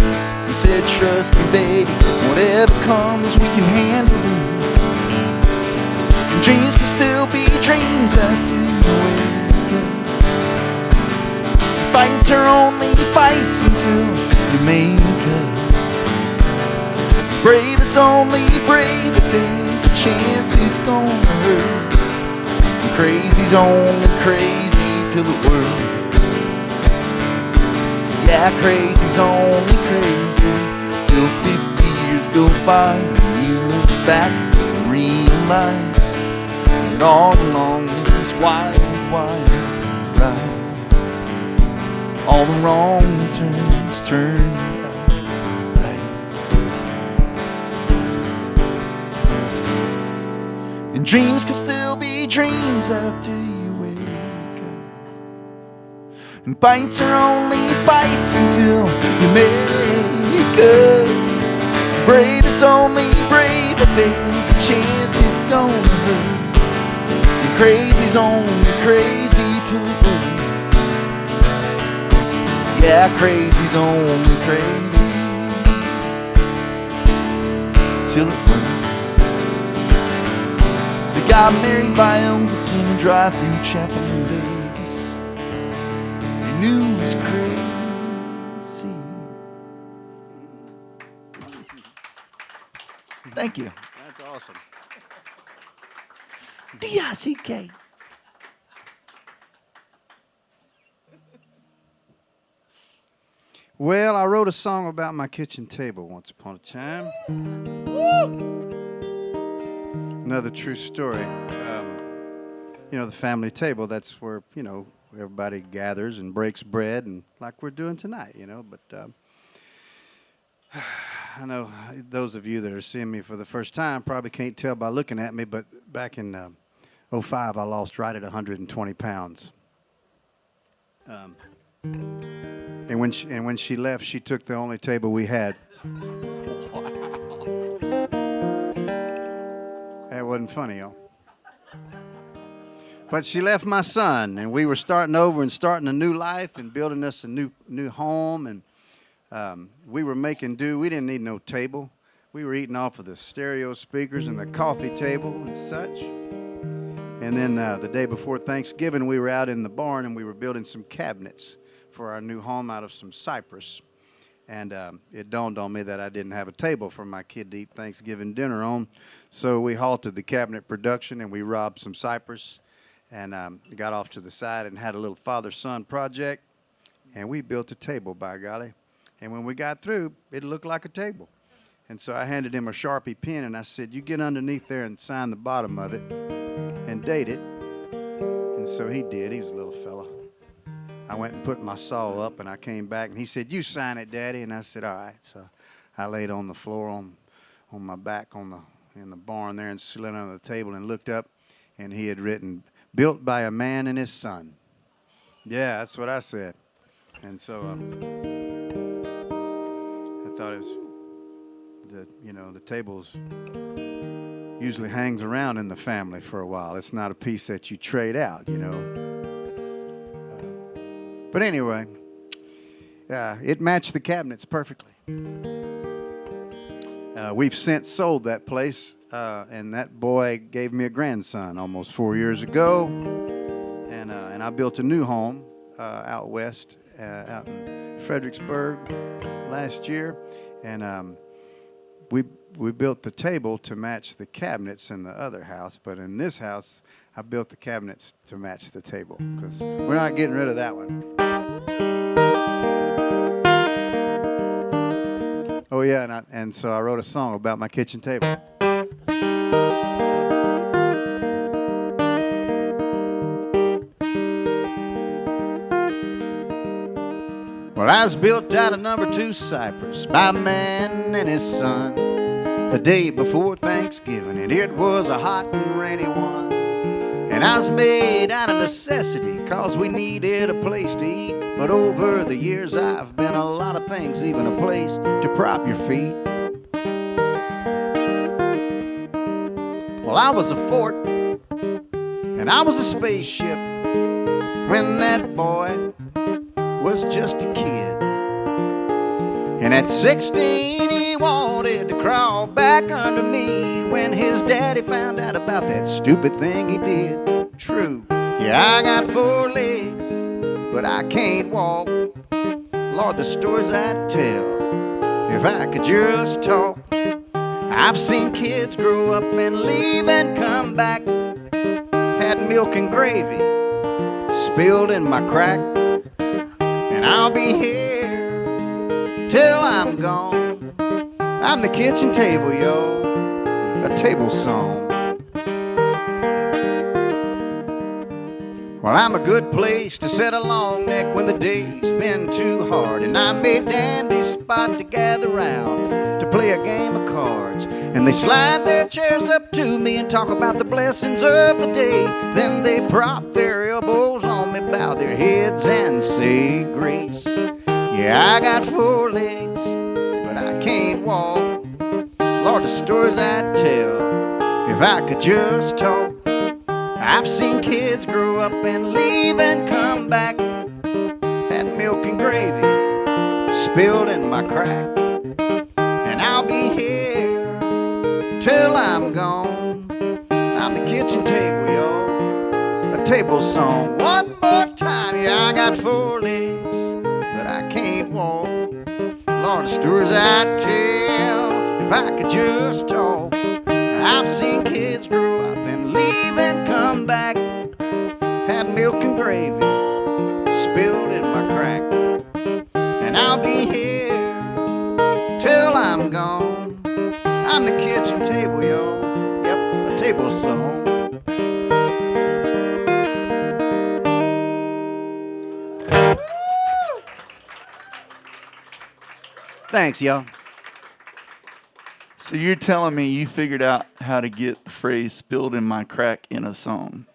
He said, "Trust me, baby, whatever comes, we can handle it." And dreams can still be dreams after you wake up. Fights are only fights until you make up. Brave is only brave if there's a chance it's gonna hurt. And crazy's only crazy till it works. Yeah, crazy's only crazy till 50 years go by and you look back and realize that all along this wild ride, all the wrong turns turned out right. And dreams can still be dreams after you wake up. And fights are only fights until you make up. Brave is only brave if there's a chance it's gonna hurt. And crazy's only crazy till it works. Yeah, crazy's only crazy till it works. They got married by Elvis in a drive-through chapel in Vegas. They knew it was crazy. Thank you. That's awesome. D-I-C-K. Well, I wrote a song about my kitchen table once upon a time. Another true story. The family table, that's where, everybody gathers and breaks bread, and like we're doing tonight, But I know those of you that are seeing me for the first time probably can't tell by looking at me, but back in '05, I lost right at 120 pounds. And when she left, she took the only table we had. That wasn't funny, y'all. But she left my son, and we were starting over and starting a new life and building us a new home. And we were making do. We didn't need no table. We were eating off of the stereo speakers and the coffee table and such. And then the day before Thanksgiving, we were out in the barn and we were building some cabinets for our new home out of some cypress. And it dawned on me that I didn't have a table for my kid to eat Thanksgiving dinner on. So we halted the cabinet production and we robbed some cypress and got off to the side and had a little father-son project. And we built a table, by golly. And when we got through, it looked like a table. And so I handed him a Sharpie pen and I said, you get underneath there and sign the bottom of it and date it. And so he did. He was a little fella. I went and put my saw up, and I came back, and he said, you sign it, Daddy. And I said, all right. So I laid on the floor on my back in the barn there and slid under the table and looked up, and he had written, built by a man and his son. Yeah, that's what I said. And so I thought it was the tables usually hangs around in the family for a while. It's not a piece that you trade out, But anyway, it matched the cabinets perfectly. We've since sold that place, and that boy gave me a grandson almost 4 years ago. And I built a new home out west, out in Fredericksburg last year. And we built the table to match the cabinets in the other house. But in this house, I built the cabinets to match the table because we're not getting rid of that one. Oh yeah, and so I wrote a song about my kitchen table. Well, I was built out of number 2 cypress by a man and his son the day before Thanksgiving, and it was a hot and rainy one. And I was made out of necessity, 'cause we needed a place to eat. But over the years I've been a lot of things, even a place to prop your feet. Well, I was a fort, and I was a spaceship when that boy was just a kid. And at 16 he wanted to crawl back under me when his daddy found out about that stupid thing he did. True, yeah, I got 4 legs, but I can't walk. Lord, the stories I'd tell if I could just talk. I've seen kids grow up and leave and come back. Had milk and gravy spilled in my crack. And I'll be here till I'm gone. I'm the kitchen table, yo, a table song. Well, I'm a good place to set a long neck when the day's been too hard. And I'm a dandy spot to gather round to play a game of cards. And they slide their chairs up to me and talk about the blessings of the day. Then they prop their elbows on me, bow their heads and say grace. Yeah, I got 4 legs, but I can't walk. Lord, the stories I'd tell if I could just talk. I've seen kids grow up and leave and come back. Had milk and gravy spilled in my crack. And I'll be here till I'm gone. I'm the kitchen table, yo, a table song. One more time, yeah, I got 4 legs, but I can't walk. Lord, the stories I'd tell if I could just talk. I've seen kids grow up and leave and come back. Had milk and gravy spilled in my crack. And and I'll be here till I'm gone. I'm the kitchen table, y'all. Yep, a table song. Thanks, y'all. So you're telling me you figured out how to get the phrase "spilled in my crack" in a song?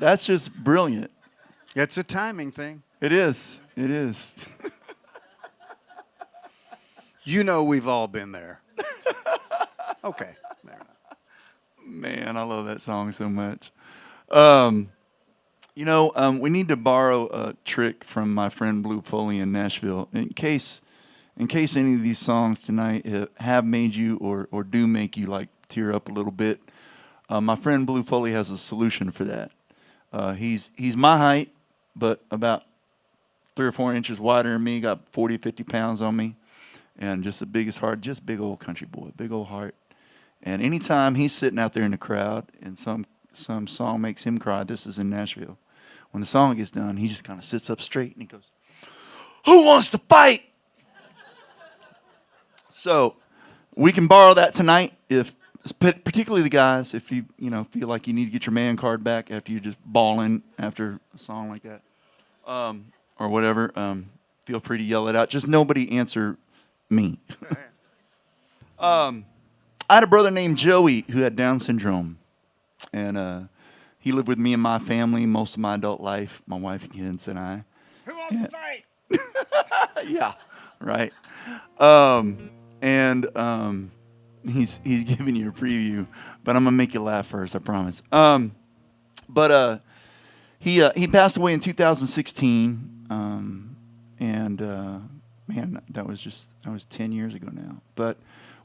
That's just brilliant. It's a timing thing. It is. It is. You know we've all been there. Okay. Man, I love that song so much. We need to borrow a trick from my friend Blue Foley in Nashville in case any of these songs tonight have made you or do make you like tear up a little bit. My friend Blue Foley has a solution for that. He's my height, but about 3 or 4 inches wider than me. Got 40, 50 pounds on me, and just the biggest heart. Just big old country boy, big old heart. And anytime he's sitting out there in the crowd and some song makes him cry, this is in Nashville. When the song gets done, he just kind of sits up straight and he goes, "Who wants to fight?" So we can borrow that tonight, if particularly the guys, if you feel like you need to get your man card back after you're just bawling after a song like that, or whatever. Feel free to yell it out. Just nobody answer me. I had a brother named Joey who had Down syndrome, and he lived with me and my family most of my adult life, my wife and kids and I. Who wants to fight? Yeah, right. He's giving you a preview, but I'm gonna make you laugh first, I promise. He passed away in 2016, man, that was 10 years ago now. But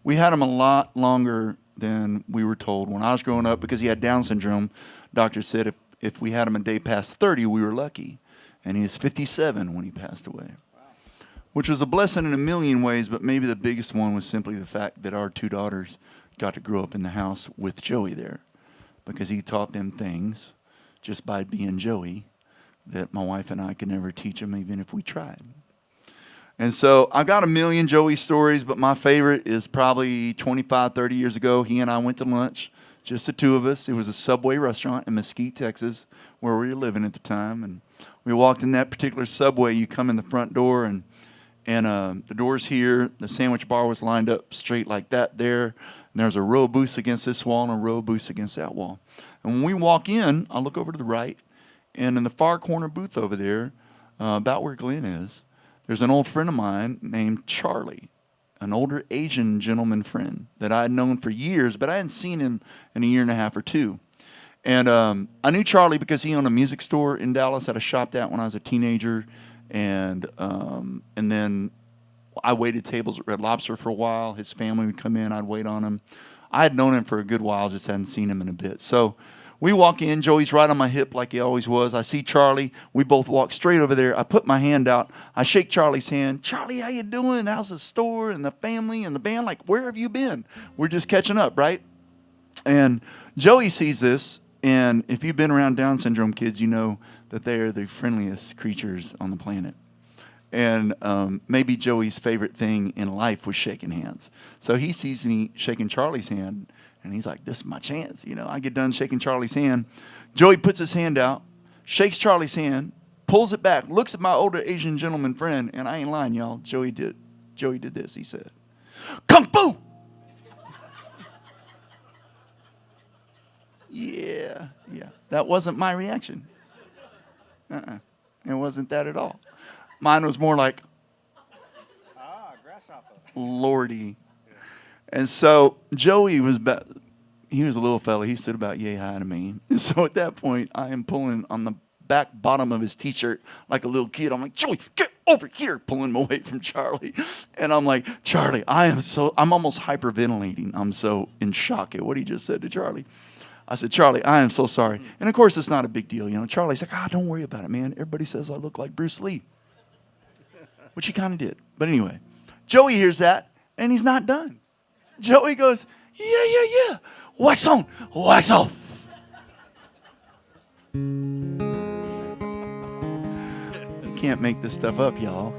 we had him a lot longer than we were told when I was growing up, because he had Down syndrome. Doctor said if we had him a day past 30, we were lucky, and he was 57 when he passed away. Which was a blessing in a million ways, but maybe the biggest one was simply the fact that our 2 daughters got to grow up in the house with Joey there, because he taught them things just by being Joey that my wife and I could never teach them even if we tried. And so I've got a million Joey stories, but my favorite is probably 25, 30 years ago. He and I went to lunch, just the 2 of us. It was a Subway restaurant in Mesquite, Texas, where we were living at the time. And we walked in that particular Subway. You come in the front door, and the door's here. The sandwich bar was lined up straight like that there. And there's a row of booths against this wall and a row of booths against that wall. And when we walk in, I look over to the right, and in the far corner booth over there, about where Glenn is, there's an old friend of mine named Charlie, an older Asian gentleman friend that I had known for years, but I hadn't seen him in a year and a half or 2. And I knew Charlie because he owned a music store in Dallas that I shopped at when I was a teenager. And then I waited tables at Red Lobster for a while. His family would come in. I'd wait on him. I had known him for a good while, just hadn't seen him in a bit. So we walk in. Joey's right on my hip like he always was. I see Charlie. We both walk straight over there. I put my hand out. I shake Charlie's hand. "Charlie, how you doing? How's the store and the family and the band? Like, where have you been?" We're just catching up, right? And Joey sees this. And if you've been around Down syndrome kids, you know that they are the friendliest creatures on the planet. And maybe Joey's favorite thing in life was shaking hands. So he sees me shaking Charlie's hand, and he's like, "This is my chance." I get done shaking Charlie's hand. Joey puts his hand out, shakes Charlie's hand, pulls it back, looks at my older Asian gentleman friend, and I ain't lying, y'all. Joey did this. He said, "Kung Fu!" Yeah. That wasn't my reaction. It wasn't that at all. Mine was more like, Grasshopper. Lordy. Yeah. And so Joey he was a little fella. He stood about yay high to me. And so at that point, I am pulling on the back bottom of his T-shirt like a little kid. I'm like, "Joey, get over here," pulling him away from Charlie. And I'm like, "Charlie, I'm almost hyperventilating. I'm so in shock at what he just said to Charlie." I said, "Charlie, I am so sorry." And of course, it's not a big deal. Charlie's like, "Don't worry about it, man. Everybody says I look like Bruce Lee." Which he kind of did. But anyway, Joey hears that, and he's not done. Joey goes, Yeah. Wax on, wax off." You can't make this stuff up, y'all.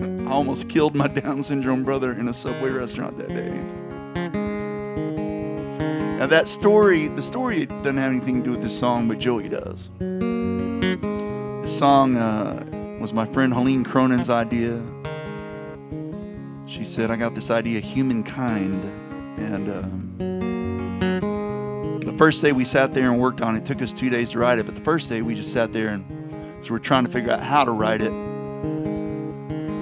I almost killed my Down syndrome brother in a Subway restaurant that day. Now the story doesn't have anything to do with this song, but Joey does. This song was my friend Helene Cronin's idea. She said, I got this idea, humankind. And the first day we sat there and worked on it, it took us 2 days to write it, but the first day we just sat there and so we're trying to figure out how to write it.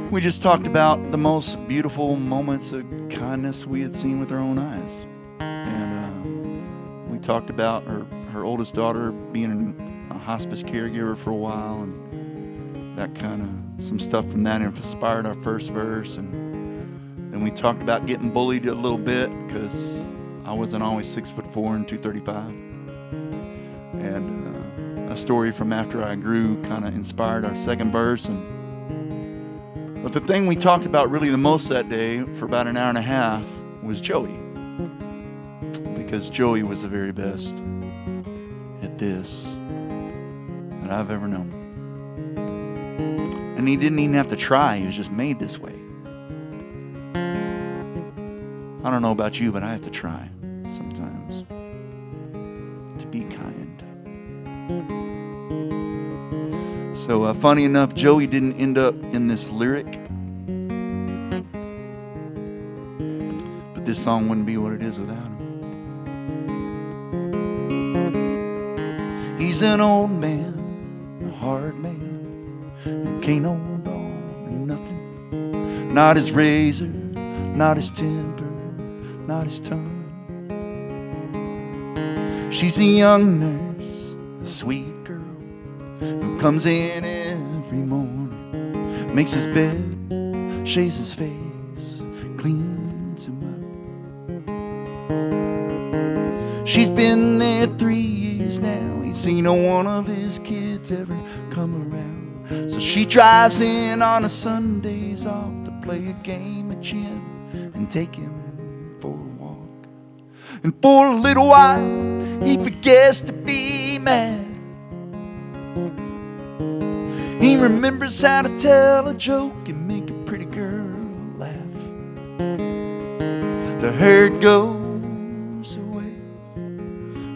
We just talked about the most beautiful moments of kindness we had seen with our own eyes. And we talked about her oldest daughter being a hospice caregiver for a while, and that kind of, some stuff from that inspired our first verse. And then we talked about getting bullied a little bit because I wasn't always 6'4" and 235. And a story from after I grew kind of inspired our second verse. But the thing we talked about really the most that day for about an hour and a half was Joey. Because Joey was the very best at this that I've ever known. And he didn't even have to try, he was just made this way. I don't know about you, but I have to try sometimes to be kind. So funny enough, Joey didn't end up in this lyric. But this song wouldn't be what it is without him. He's an old man, a hard man, who can't hold on to nothing. Not his razor, not his temper, not his tongue. She's a young nurse, a sweet girl, who comes in every morning, makes his bed, shaves his face, cleans him up. She's been there 3 years now, he's seen no one of his kids ever come around. So she drives in on a Sundays off to play a game of gin and take him for a walk. And for a little while he forgets to be mad. He remembers how to tell a joke and make a pretty girl laugh. The herd goes away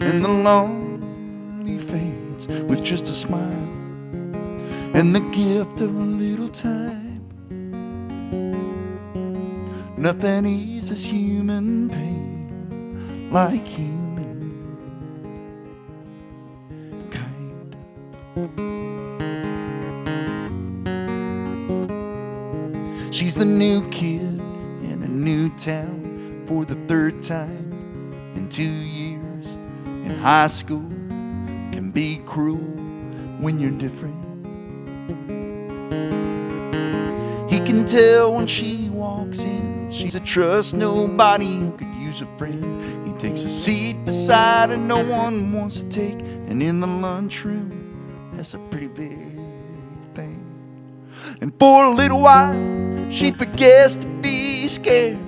and the lonely fades with just a smile and the gift of a little time. Nothing eases human pain like human kind. She's the new kid in a new town for the third time in 2 years. And high school can be cruel when you're different. He can tell when she walks in, she's a trust nobody who could use a friend. He takes a seat beside her no one wants to take, and in the lunchroom, that's a pretty big thing. And for a little while, she forgets to be scared.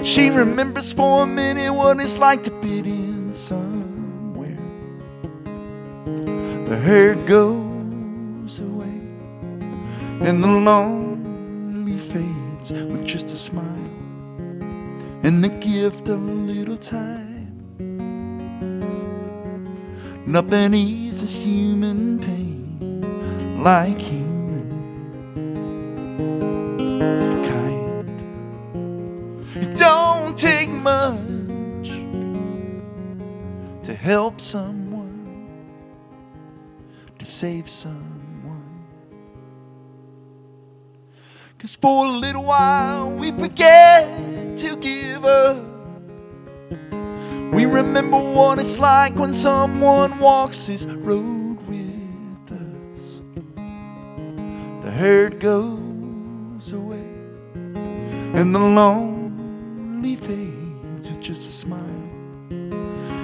She remembers for a minute what it's like to fit in somewhere. The herd goes away and the lonely fades with just a smile and the gift of a little time. Nothing eases human pain like human kind. It don't take much to help someone, to save someone. 'Cause for a little while we forget to give up. We remember what it's like when someone walks this road with us. The herd goes away and the lonely fades with just a smile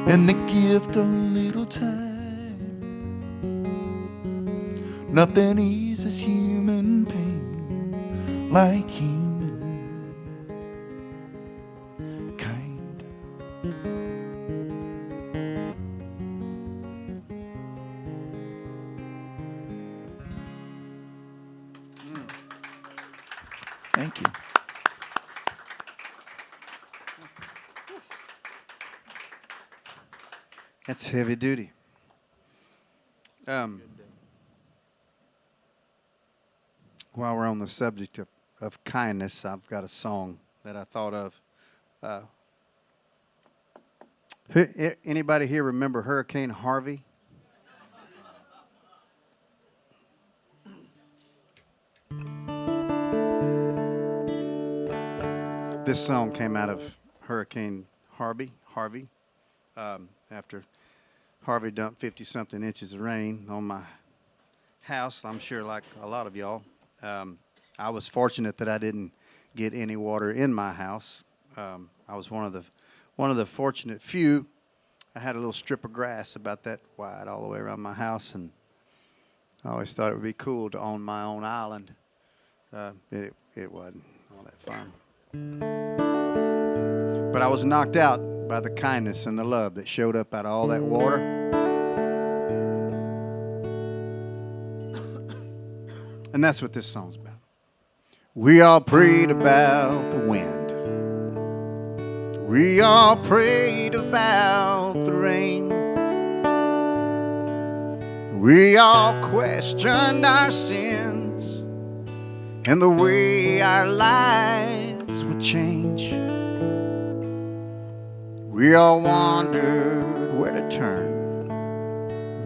and the gift of a little time. Nothing eases human pain like human kind. That's heavy duty. While we're on the subject of kindness, I've got a song that I thought of. Anybody here remember Hurricane Harvey? This song came out of Hurricane Harvey. After Harvey dumped 50-something inches of rain on my house, I'm sure like a lot of y'all. I was fortunate that I didn't get any water in my house. I was one of the fortunate few. I had a little strip of grass about that wide all the way around my house, and I always thought it would be cool to own my own island. It wasn't all that fun. But I was knocked out by the kindness and the love that showed up out of all that water. And that's what this song's about. We all prayed about the wind. We all prayed about the rain. We all questioned our sins and the way our lives would change. We all wondered where to turn.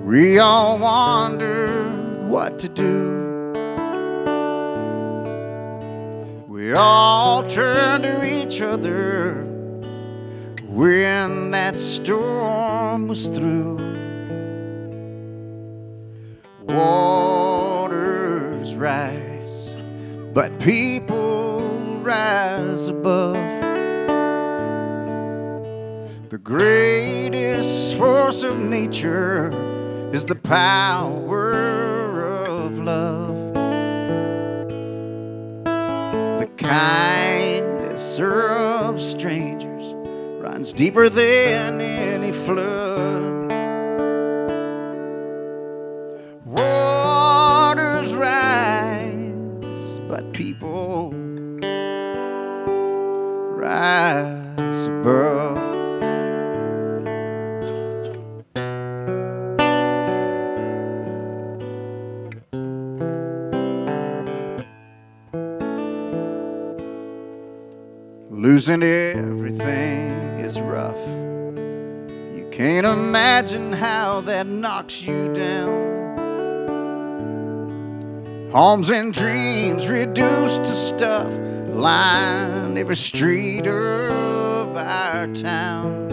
We all wondered what to do. We all turned to each other when that storm was through. Waters rise, but people rise above. The greatest force of nature is the power of love. The kindness of strangers runs deeper than any flood. Waters rise, but people rise above. Losing everything is rough. You can't imagine how that knocks you down. Homes and dreams reduced to stuff line every street of our town.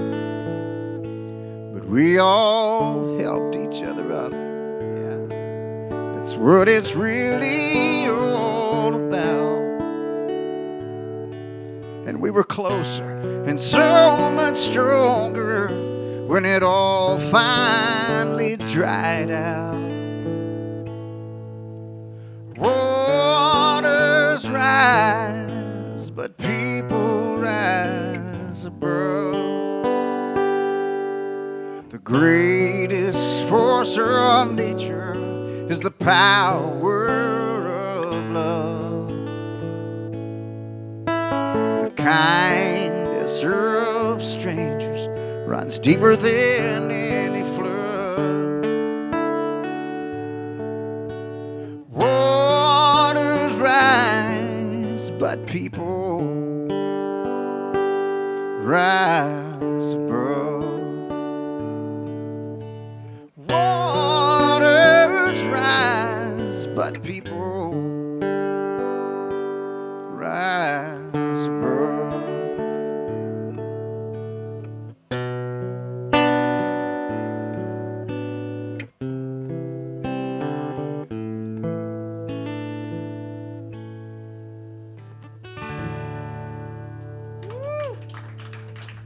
But we all helped each other up. Yeah, that's what it's really all about. And we were closer and so much stronger when it all finally dried out. Waters rise, but people rise above. The greatest force of nature is the power of love. Kindness of strangers runs deeper than any flood. Waters rise, but people rise above. Waters rise, but people rise.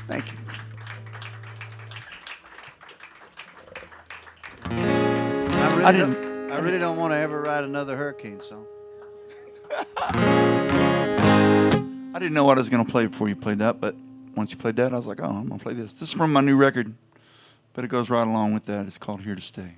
Thank you. I really don't want to ever write another hurricane song. I didn't know what I was going to play before you played that, but once you played that, I was like, oh, I'm going to play this. This is from my new record, but it goes right along with that. It's called Here to Stay.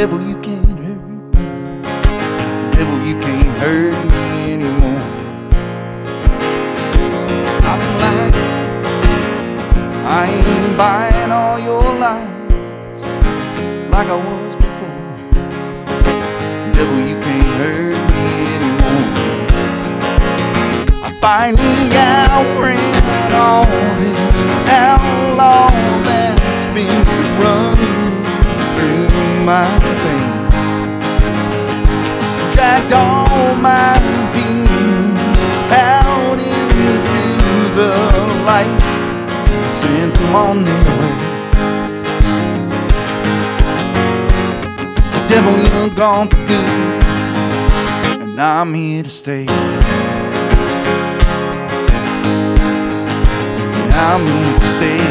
devil, you can't hurt me. Devil, you can't hurt me anymore. I'm like, I ain't buying all your lies like I was before. Devil, you can't hurt me anymore. I finally outran all this outlaw that's been running through my veins. Dragged all my demons out into the light, sent them on their way. So devil, you're gone for good, and I'm here to stay. And I'm here to stay.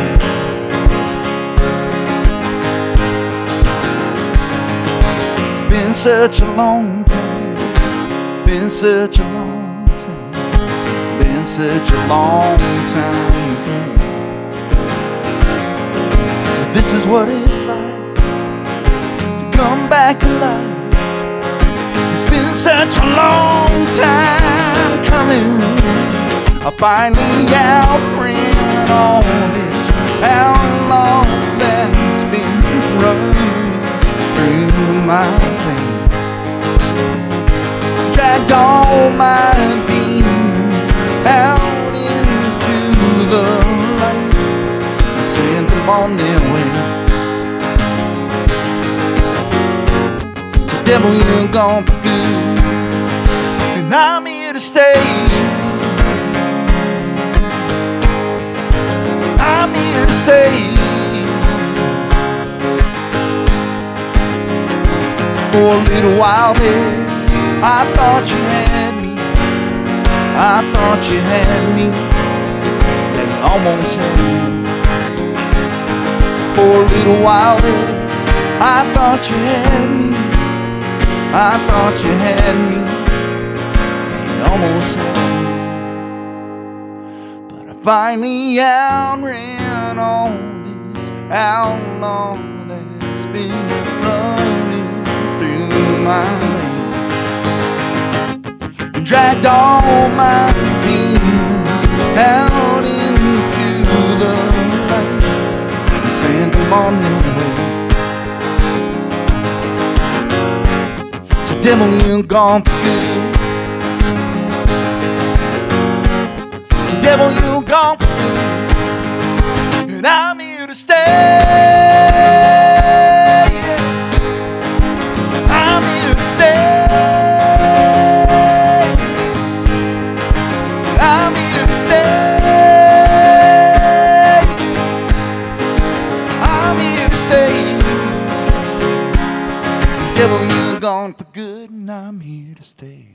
It's been such a long time, been such a long time, been such a long time coming. So this is what it's like to come back to life. It's been such a long time coming. I finally outran all this outlaw that's been running through my veins. Dragged all my demons out into the light and sent them on their way. So devil, you're gone for good, and I'm here to stay. I'm here to stay. For a little while there, I thought you had me. I thought you had me. Yeah, you almost had me. For a little while there, I thought you had me. I thought you had me. Yeah, you almost had me. Finally outran all this outlaw that's been running through my veins, and dragged all my demons out into the light and sent them on their way. So devil, you're gone for good. Devil, you gone for good, and I'm here to stay. I'm here to stay. I'm here to stay. I'm here to stay. Devil, you gone for good, and I'm here to stay.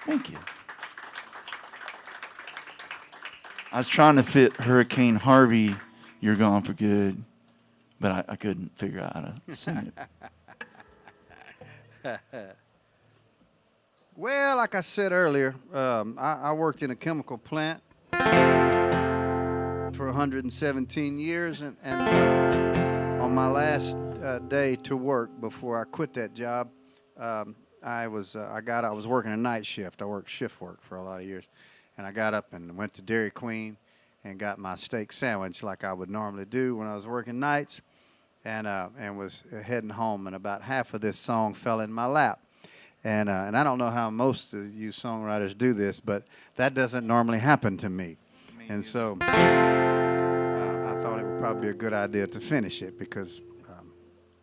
Thank you. I was trying to fit Hurricane Harvey, You're Gone for Good, but I couldn't figure out how to sing it. Well, like I said earlier, I worked in a chemical plant for 117 years, and on my last day to work before I quit that job, I was working a night shift. I worked shift work for a lot of years. And I got up and went to Dairy Queen and got my steak sandwich like I would normally do when I was working nights, and was heading home. And about half of this song fell in my lap. And I don't know how most of you songwriters do this, but that doesn't normally happen to me. And so I thought it would probably be a good idea to finish it because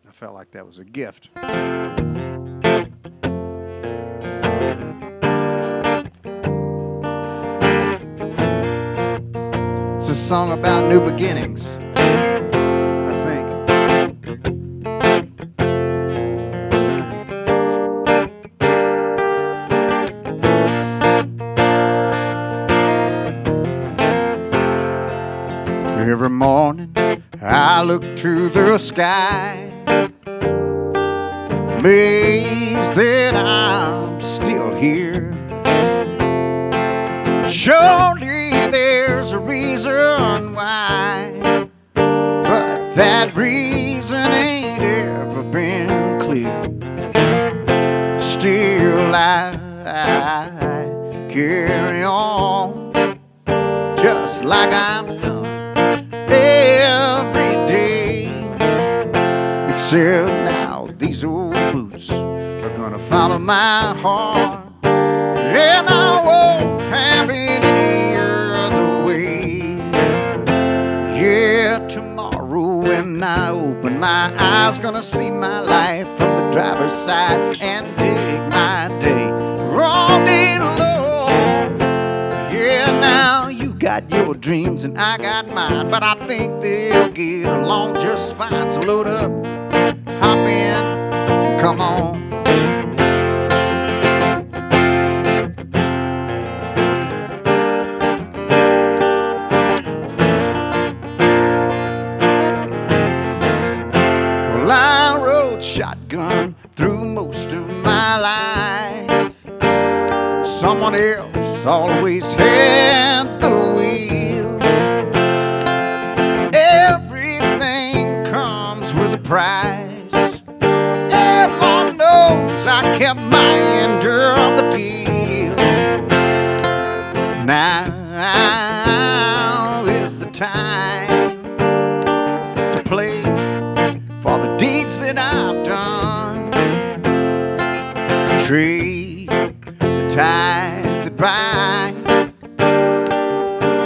I felt like that was a gift. It's a song about new beginnings, I think. Every morning I look to the sky, amazed that I'm still here. Surely there's a reason why, but that reason ain't I carry on just like I've done every day. Except now these old boots are gonna follow my heart, and I won't have it any other way. Yeah, tomorrow when I open my eyes, gonna see my life from the driver's side and dig my day all day long. Yeah, now you got your dreams and I got mine, but I think they'll get along just fine. So load up, hop in, come on. Well, I rode shotgun through most of my life. Someone else always had the wheel. Everything comes with a price, and Lord knows I kept my end of the deal. Now is the time to play for the deeds that I've done. Trade the ties that bind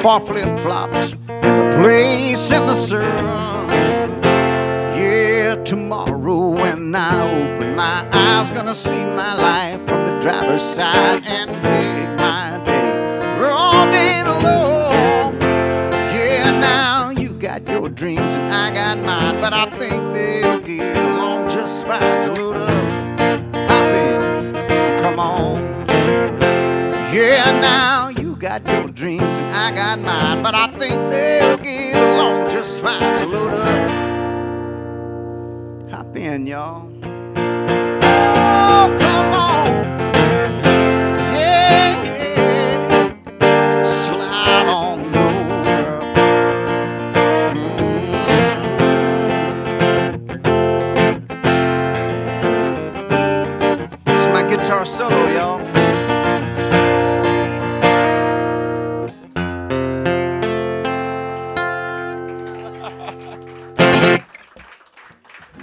for flip-flops and a place in the sun. Yeah, tomorrow when I open my eyes, gonna see my life from the driver's side and dig my day all day long. Yeah, now you got your dreams and I got mine, but I think they'll get along just fine. So load up, hop in, come on. Yeah, now you got your dreams and I got mine, but I think they'll get along just fine. So load up, hop in, y'all. Oh, come on. Yeah, yeah. Slide on over. This is my guitar solo, y'all.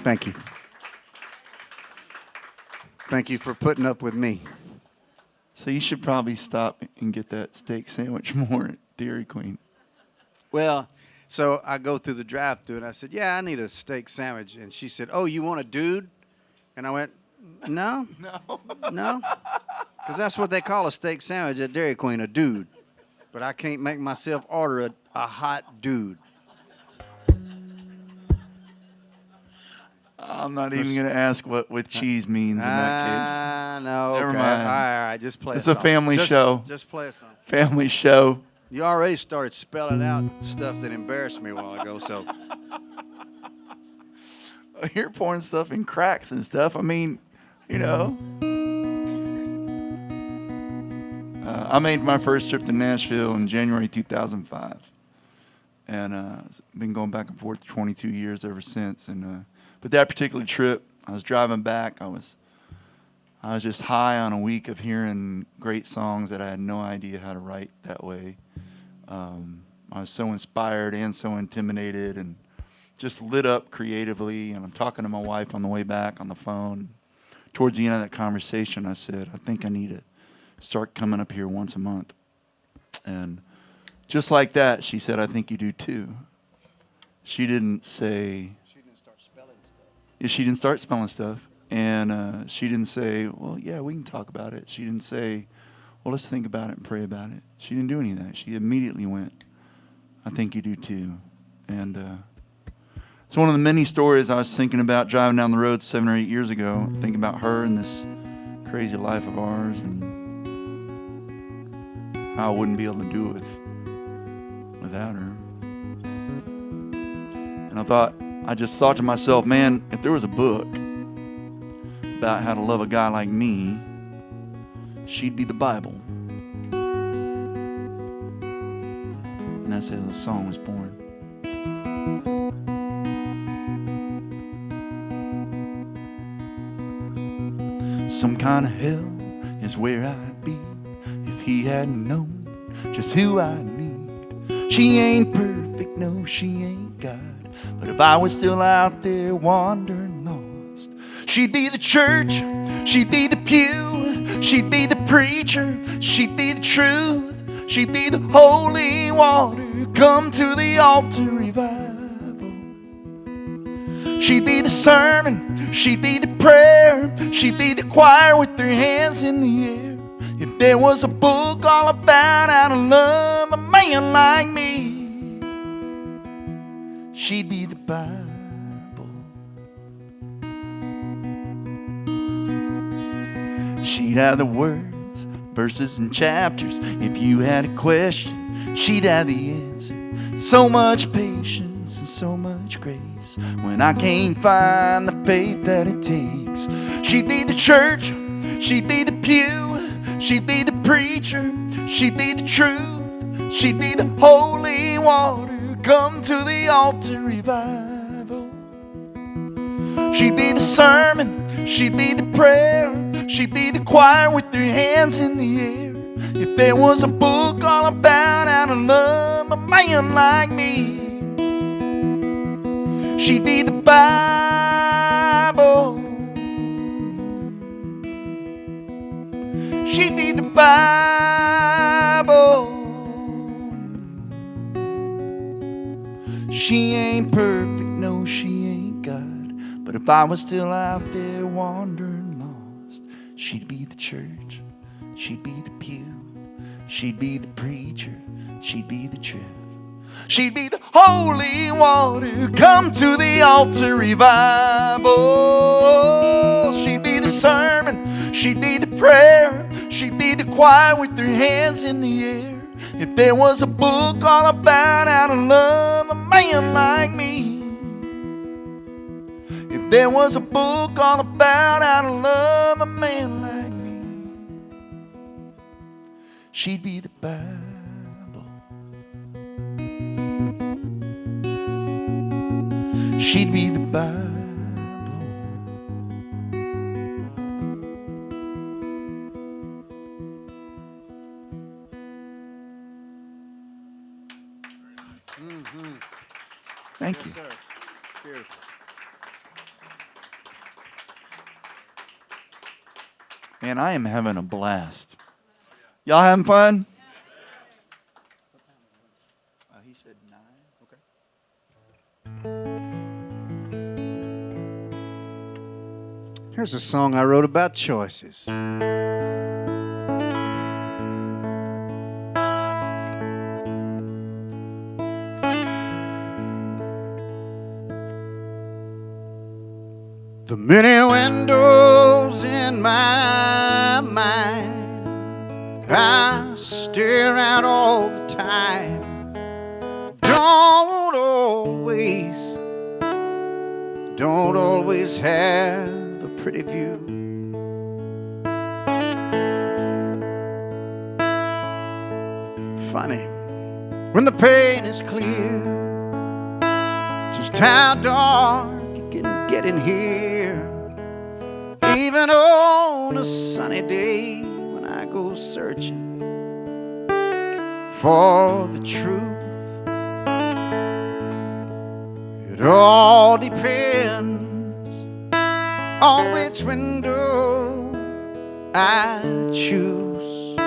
Thank you. Thank you for putting up with me. So you should probably stop and get that steak sandwich more at Dairy Queen. Well, so I go through the drive-thru and I said, yeah, I need a steak sandwich. And she said, oh, you want a dude? And I went, no. No. Because that's what they call a steak sandwich at Dairy Queen, a dude. But I can't make myself order a hot dude. I'm not even going to ask what with cheese means in that case. No, Never okay. mind. All right, just play It's a family show. Just play a song. Family show. You already started spelling out stuff that embarrassed me a while ago, so. You're pouring stuff in cracks and stuff. I mean, you know. I made my first trip to Nashville in January 2005. And been going back and forth 22 years ever since. And but that particular trip, I was driving back. I was just high on a week of hearing great songs that I had no idea how to write that way. I was so inspired and so intimidated and just lit up creatively. And I'm talking to my wife on the way back on the phone. Towards the end of that conversation, I said, I think I need to start coming up here once a month. And just like that, she said, I think you do too. She didn't say... She didn't start spelling stuff. Yeah, she didn't start spelling stuff. And she didn't say, well, yeah, we can talk about it. She didn't say, well, let's think about it and pray about it. She didn't do any of that. She immediately went, I think you do too. And it's one of the many stories I was thinking about driving down the road 7 or 8 years ago, thinking about her and this crazy life of ours and how I wouldn't be able to do it without her. And I just thought to myself, man, if there was a book about how to love a guy like me, she'd be the Bible. And that's how the song was born. Some kind of hell is where I'd be he hadn't known just who I need. She ain't perfect, no, she ain't God. But if I was still out there wandering lost, she'd be the church, she'd be the pew, she'd be the preacher, she'd be the truth, she'd be the holy water come to the altar revival. She'd be the sermon, she'd be the prayer, she'd be the choir with their hands in the air. If there was a book all about how to love a man like me, she'd be the Bible. She'd have the words, verses, and chapters. If you had a question, she'd have the answer. So much patience and so much grace when I can't find the faith that it takes. She'd be the church, she'd be the pew, she'd be the preacher, she'd be the truth, she'd be the holy water come to the altar revival. She'd be the sermon, she'd be the prayer, she'd be the choir with their hands in the air. If there was a book all about how to love a man like me, she'd be the Bible. She'd be the Bible. She ain't perfect, no, she ain't God. But if I was still out there wandering lost, she'd be the church, she'd be the pew, she'd be the preacher, she'd be the truth, she'd be the holy water come to the altar revival. She'd be the sermon, she'd be the prayer, she'd be the choir with their hands in the air. If there was a book all about how to love a man like me, if there was a book all about how to love a man like me, she'd be the Bible. She'd be the Bible. Mm-hmm. Thank you. Yes, sir. Beautiful. Man, I am having a blast. Y'all having fun? He said 9. Okay. Here's a song I wrote about choices. The many windows in my mind I stare out all the time don't always have a pretty view. Funny when the pain is clear just how dark it can get in here, even on a sunny day when I go searching for the truth. It all depends on which window I choose.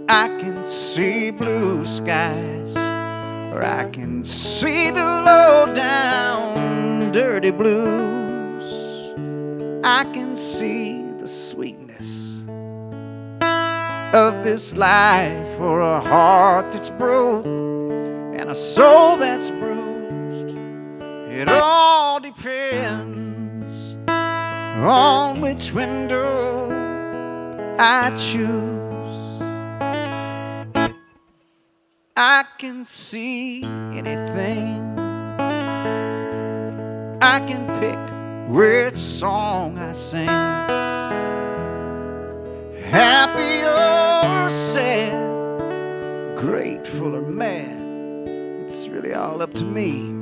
I can see blue skies, or I can see the low down dirty blues. I can see the sweetness of this life, or a heart that's broke and a soul that's bruised. It all depends on which window I choose. I can see anything. I can pick which song I sing, happy or sad, grateful or mad. It's really all up to me.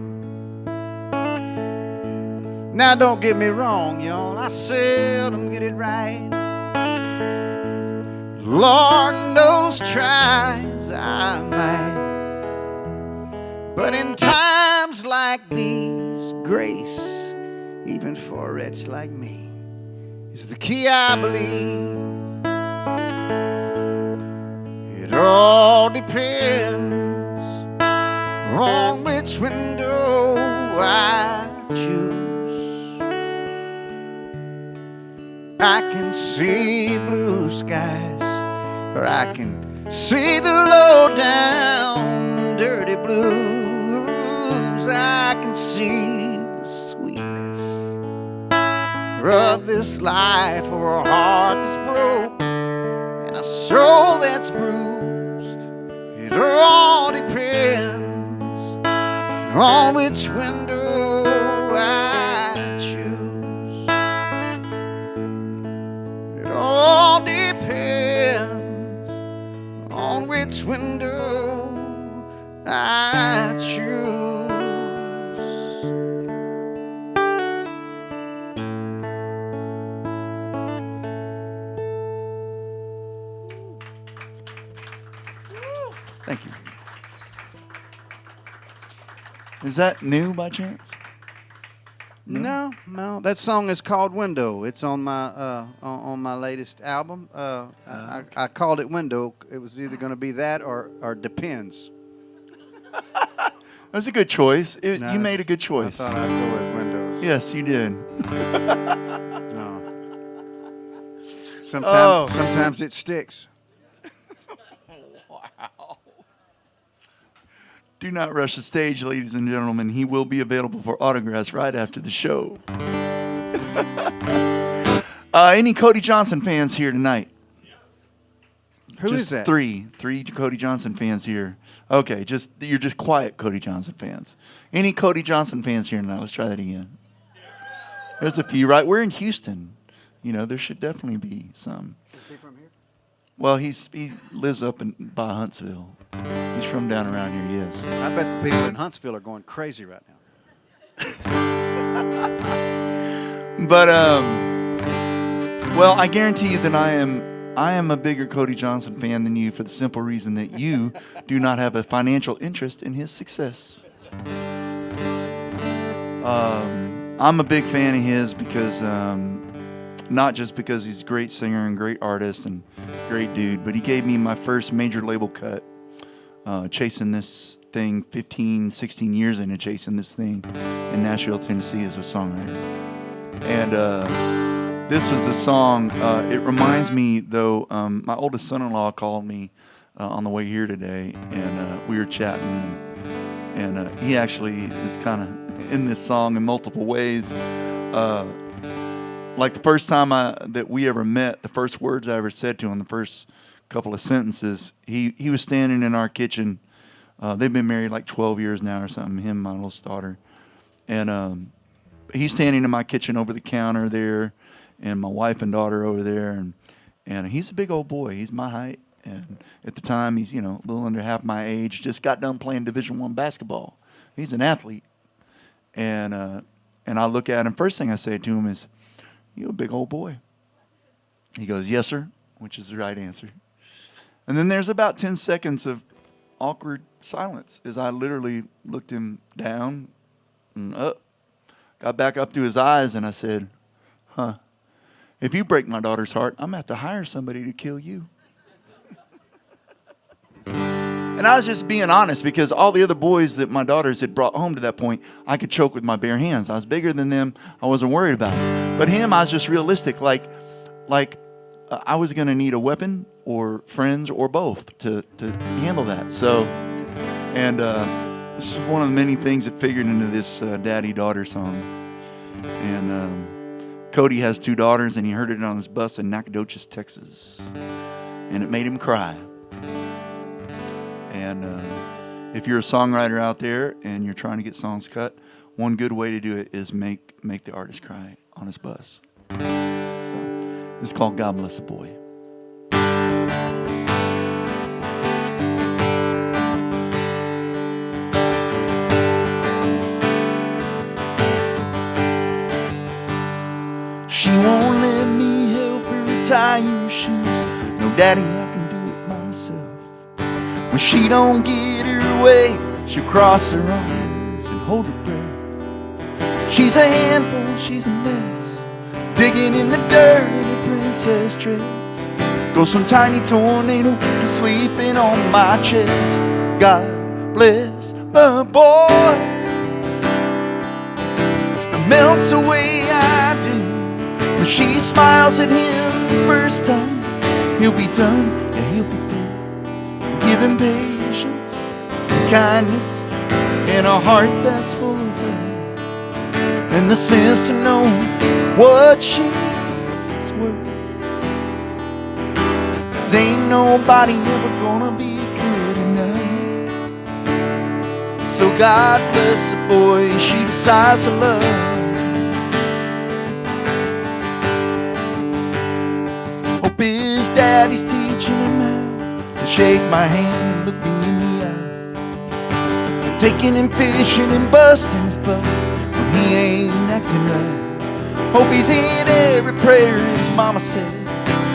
Now don't get me wrong, y'all, I seldom get it right. Lord knows try as I might. But in times like these, grace, even for a wretch like me, is the key, I believe. It all depends on which window I choose. I can see blue skies, or I can see the low down dirty blues. I can see the sweetness of this life, or a heart that's broke and a soul that's bruised. It all depends on which window I choose. It all depends on which window I choose. Thank you. Is that new by chance? No. That song is called "Window." It's on my latest album. I called it "Window." It was either going to be that or "Depends." That's a good choice. No, You made a good choice. I thought I'd go with "Windows." Yes, you did. No. Oh. Sometimes it sticks. Wow. Do not rush the stage, ladies and gentlemen. He will be available for autographs right after the show. Any Cody Johnson fans here tonight? Who just is that? Three Cody Johnson fans here. Okay, you're just quiet Cody Johnson fans. Any Cody Johnson fans here tonight? Let's try that again. There's a few, right? We're in Houston. You know, there should definitely be some. Is he from here? Well, he lives up by Huntsville. He's from down around here, yes. I bet the people in Huntsville are going crazy right now. But well, I guarantee you that I am a bigger Cody Johnson fan than you, for the simple reason that you do not have a financial interest in his success. I'm a big fan of his because not just because he's a great singer and great artist and great dude, but he gave me my first major label cut, chasing this thing 15, 16 years into chasing this thing in Nashville, Tennessee as a songwriter. And this was the song. It reminds me, though, my oldest son-in-law called me on the way here today, and we were chatting, and he actually is kind of in this song in multiple ways. Like the first time that we ever met, the first words I ever said to him, the first couple of sentences, he was standing in our kitchen. They've been married like 12 years now or something, him and my oldest daughter. And he's standing in my kitchen over the counter there, and my wife and daughter over there. And he's a big old boy. He's my height. And at the time, he's, a little under half my age. Just got done playing Division I basketball. He's an athlete. And I look at him. First thing I say to him is, "You a big old boy?" He goes, "Yes, sir," which is the right answer. And then there's about 10 seconds of awkward silence as I literally looked him down and up, got back up to his eyes, and I said, "Huh, if you break my daughter's heart, I'm going to have to hire somebody to kill you." And I was just being honest, because all the other boys that my daughters had brought home to that point, I could choke with my bare hands. I was bigger than them. I wasn't worried about it. But him, I was just realistic. Like I was going to need a weapon or friends or both to handle that. So, and this is one of the many things that figured into this daddy-daughter song. And Cody has 2 daughters, and he heard it on his bus in Nacogdoches, Texas. And it made him cry. And if you're a songwriter out there and you're trying to get songs cut, one good way to do it is make the artist cry on his bus. So it's called "God Bless a Boy." She won't let me help her tie your shoes. No Daddy, I can do it myself. When she don't get her way, she'll cross her arms and hold her breath. She's a handful, she's a mess, digging in the dirt in her princess dress. Goes from tiny tornado to sleeping on my chest. God bless the boy that melts the way I do. When she smiles at him the first time, he'll be done, yeah, he'll be through. Give him patience, kindness, and a heart that's full of her, and the sense to know what she's worth. 'Cause ain't nobody ever gonna be good enough. So God bless the boy she decides to love. Hope his daddy's teaching him how to shake my hand and look me in the eye, taking him fishing and busting his butt when he ain't acting right. Hope he's in every prayer his mama says,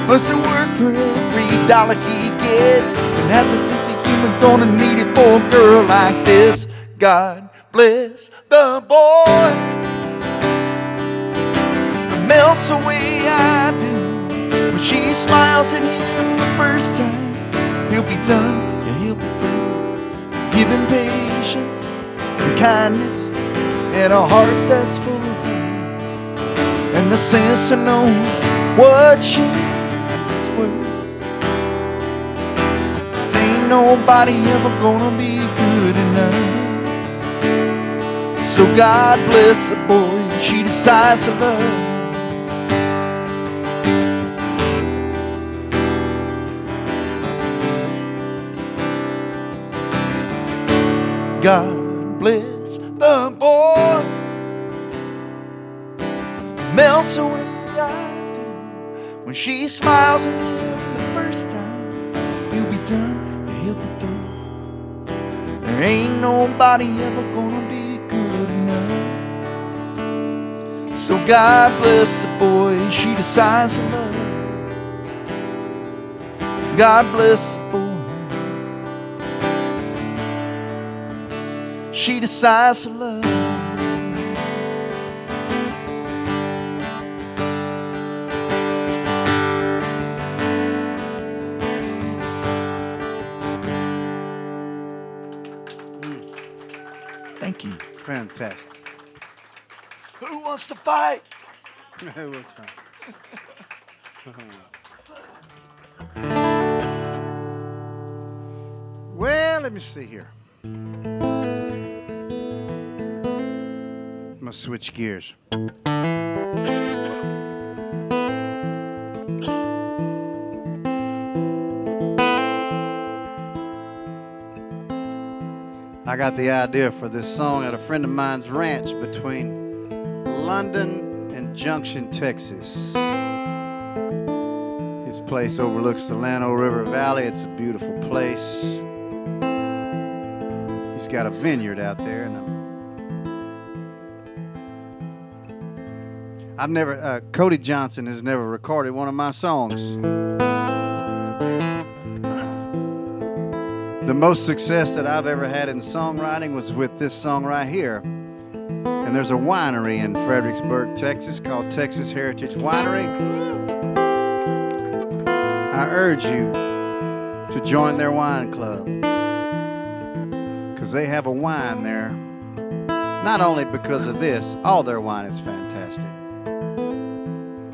must to work for every dollar he gets, and that's a sense of humor gonna need it for a girl like this. God bless the boy that melts the way I do. When she smiles at him the first time, he'll be done, yeah, he'll be through. Give him patience and kindness and a heart that's full of her, and the sense to know what she's worth. 'Cause ain't nobody ever gonna be good enough. So God bless the boy she decides to love. God bless the boy melts the way I do. When she smiles at him the first time, he'll be done, yeah, he'll be through. There ain't nobody ever gonna be good enough. So God bless the boy she decides to love. God bless the boy she decides to love. Thank you. Fantastic. Who wants to fight? It was fun. Well, let me see here. I'm gonna switch gears. I got the idea for this song at a friend of mine's ranch between London and Junction, Texas. His place overlooks the Llano River Valley. It's a beautiful place. He's got a vineyard out there, and I've never, Cody Johnson has never recorded one of my songs. The most success that I've ever had in songwriting was with this song right here. And there's a winery in Fredericksburg, Texas called Texas Heritage Winery. I urge you to join their wine club, because they have a wine there. Not only because of this, all their wine is fantastic,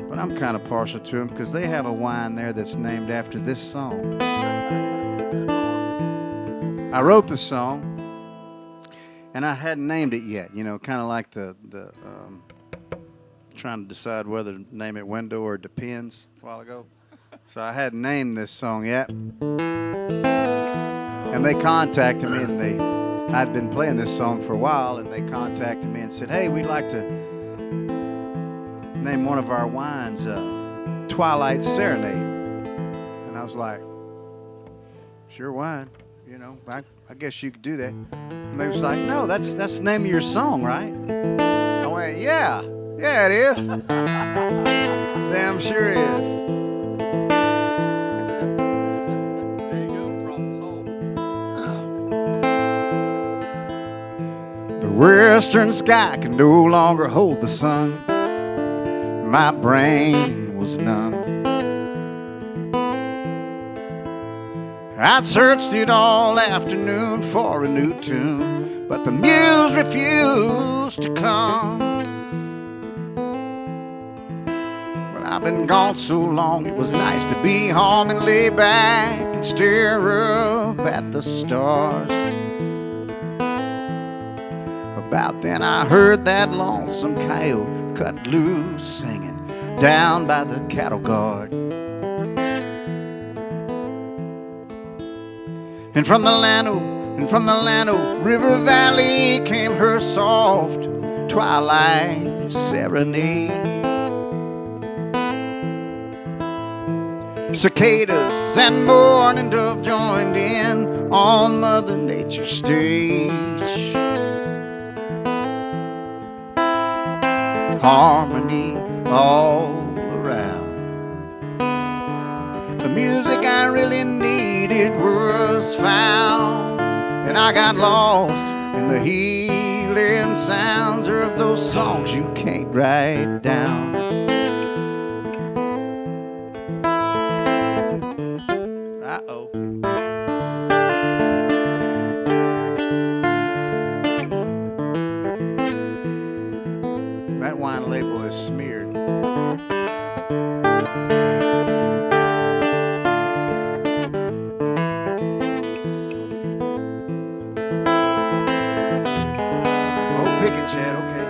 but I'm kind of partial to them because they have a wine there that's named after this song. I wrote the song, and I hadn't named it yet. You know, kind of like the trying to decide whether to name it Window or Depends a while ago. So I hadn't named this song yet. And they contacted me, and I'd been playing this song for a while, and they contacted me and said, hey, we'd like to name one of our wines Twilight Serenade. And I was like, sure, wine. You know, I guess you could do that. And they was like, no, that's the name of your song, right? I went, yeah, it is. Damn sure is. western sky could no longer hold the sun. My brain was numb. I'd searched it all afternoon for a new tune, but the muse refused to come. But I've been gone so long, it was nice to be home and lay back and stare up at the stars. About then I heard that lonesome coyote cut loose singing down by the cattle guard. And from the Llano River Valley came her soft twilight serenade. Cicadas and mourning dove joined in on Mother Nature's stage. Harmony all around. The music I really needed was found, and I got lost in the healing sounds of those songs you can't write down. Uh-oh. That wine label is smeared. Oh, pick it, Chad, okay.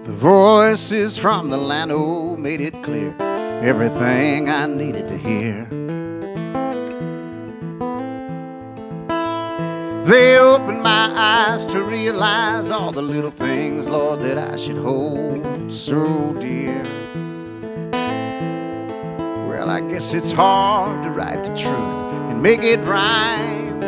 The voices from the Llano made it clear, everything I needed to hear. They opened my eyes to realize all the little things, Lord, that I should hold so dear. Well, I guess it's hard to write the truth and make it rhyme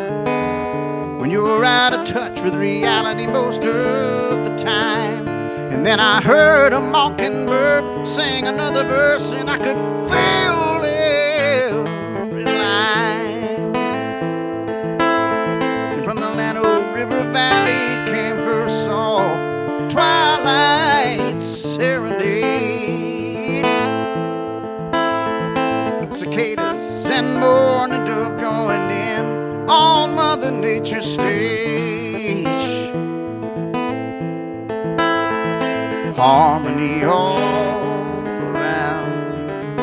when you're out of touch with reality most of the time. And then I heard a mockingbird sing another verse, and I could feel every line. And from the Llano River Valley came her soft twilight serenade. Cicadas and mourning dove joined in on Mother Nature's stage. Harmony all around.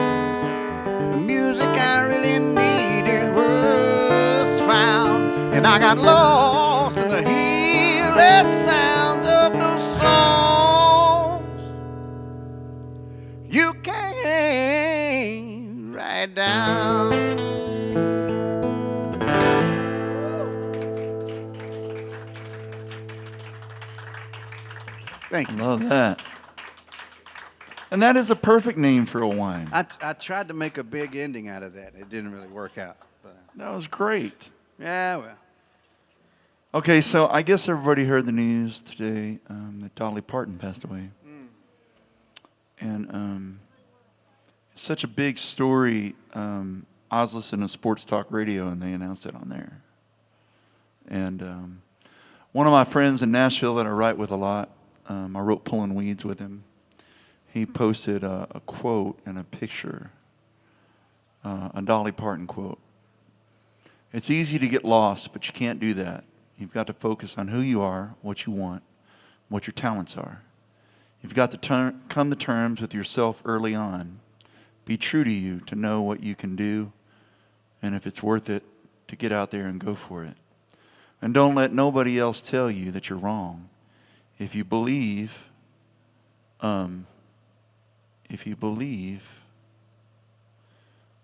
The music I really needed was found, and I got lost in the healing sounds of those songs you can't write down. Thank you. Love that. And that is a perfect name for a wine. I tried to make a big ending out of that. It didn't really work out. But That was great. yeah, well. Okay, so I guess everybody heard the news today that Dolly Parton passed away. And it's such a big story. I was listening to Sports Talk Radio, and they announced it on there. And one of my friends in Nashville that I write with a lot, I wrote Pulling Weeds with him. He posted a quote and a picture, a Dolly Parton quote. It's easy to get lost, but you can't do that. You've got to focus on who you are, what you want, what your talents are. You've got to come to terms with yourself early on. Be true to you to know what you can do, and if it's worth it, to get out there and go for it. And don't let nobody else tell you that you're wrong. If you believe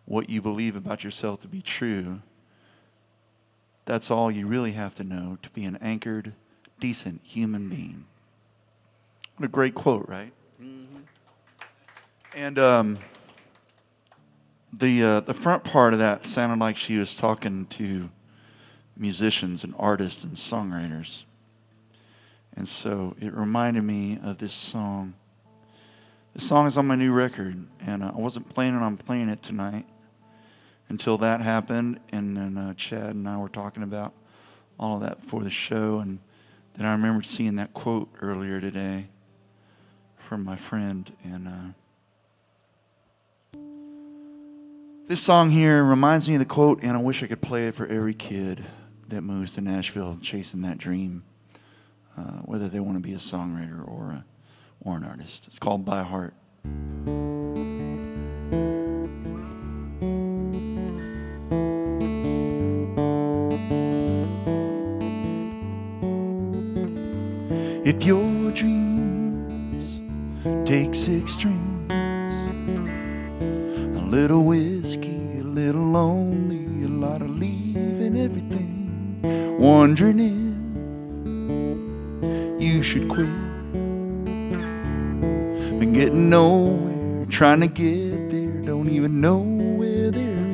what you believe about yourself to be true, that's all you really have to know to be an anchored, decent human being. What a great quote, right? Mm-hmm. And the front part of that sounded like she was talking to musicians and artists and songwriters. And so it reminded me of this song. This song is on my new record, and I wasn't planning on playing it tonight until that happened. And then Chad and I were talking about all of that before the show. And then I remembered seeing that quote earlier today from my friend. And this song here reminds me of the quote, and I wish I could play it for every kid that moves to Nashville chasing that dream, whether they want to be a songwriter or an artist. It's called By Heart. If your dreams take 6 strings, a little whiskey, a little lonely, a lot of leaving everything, wondering if you should quit. Been getting nowhere, trying to get there, don't even know where there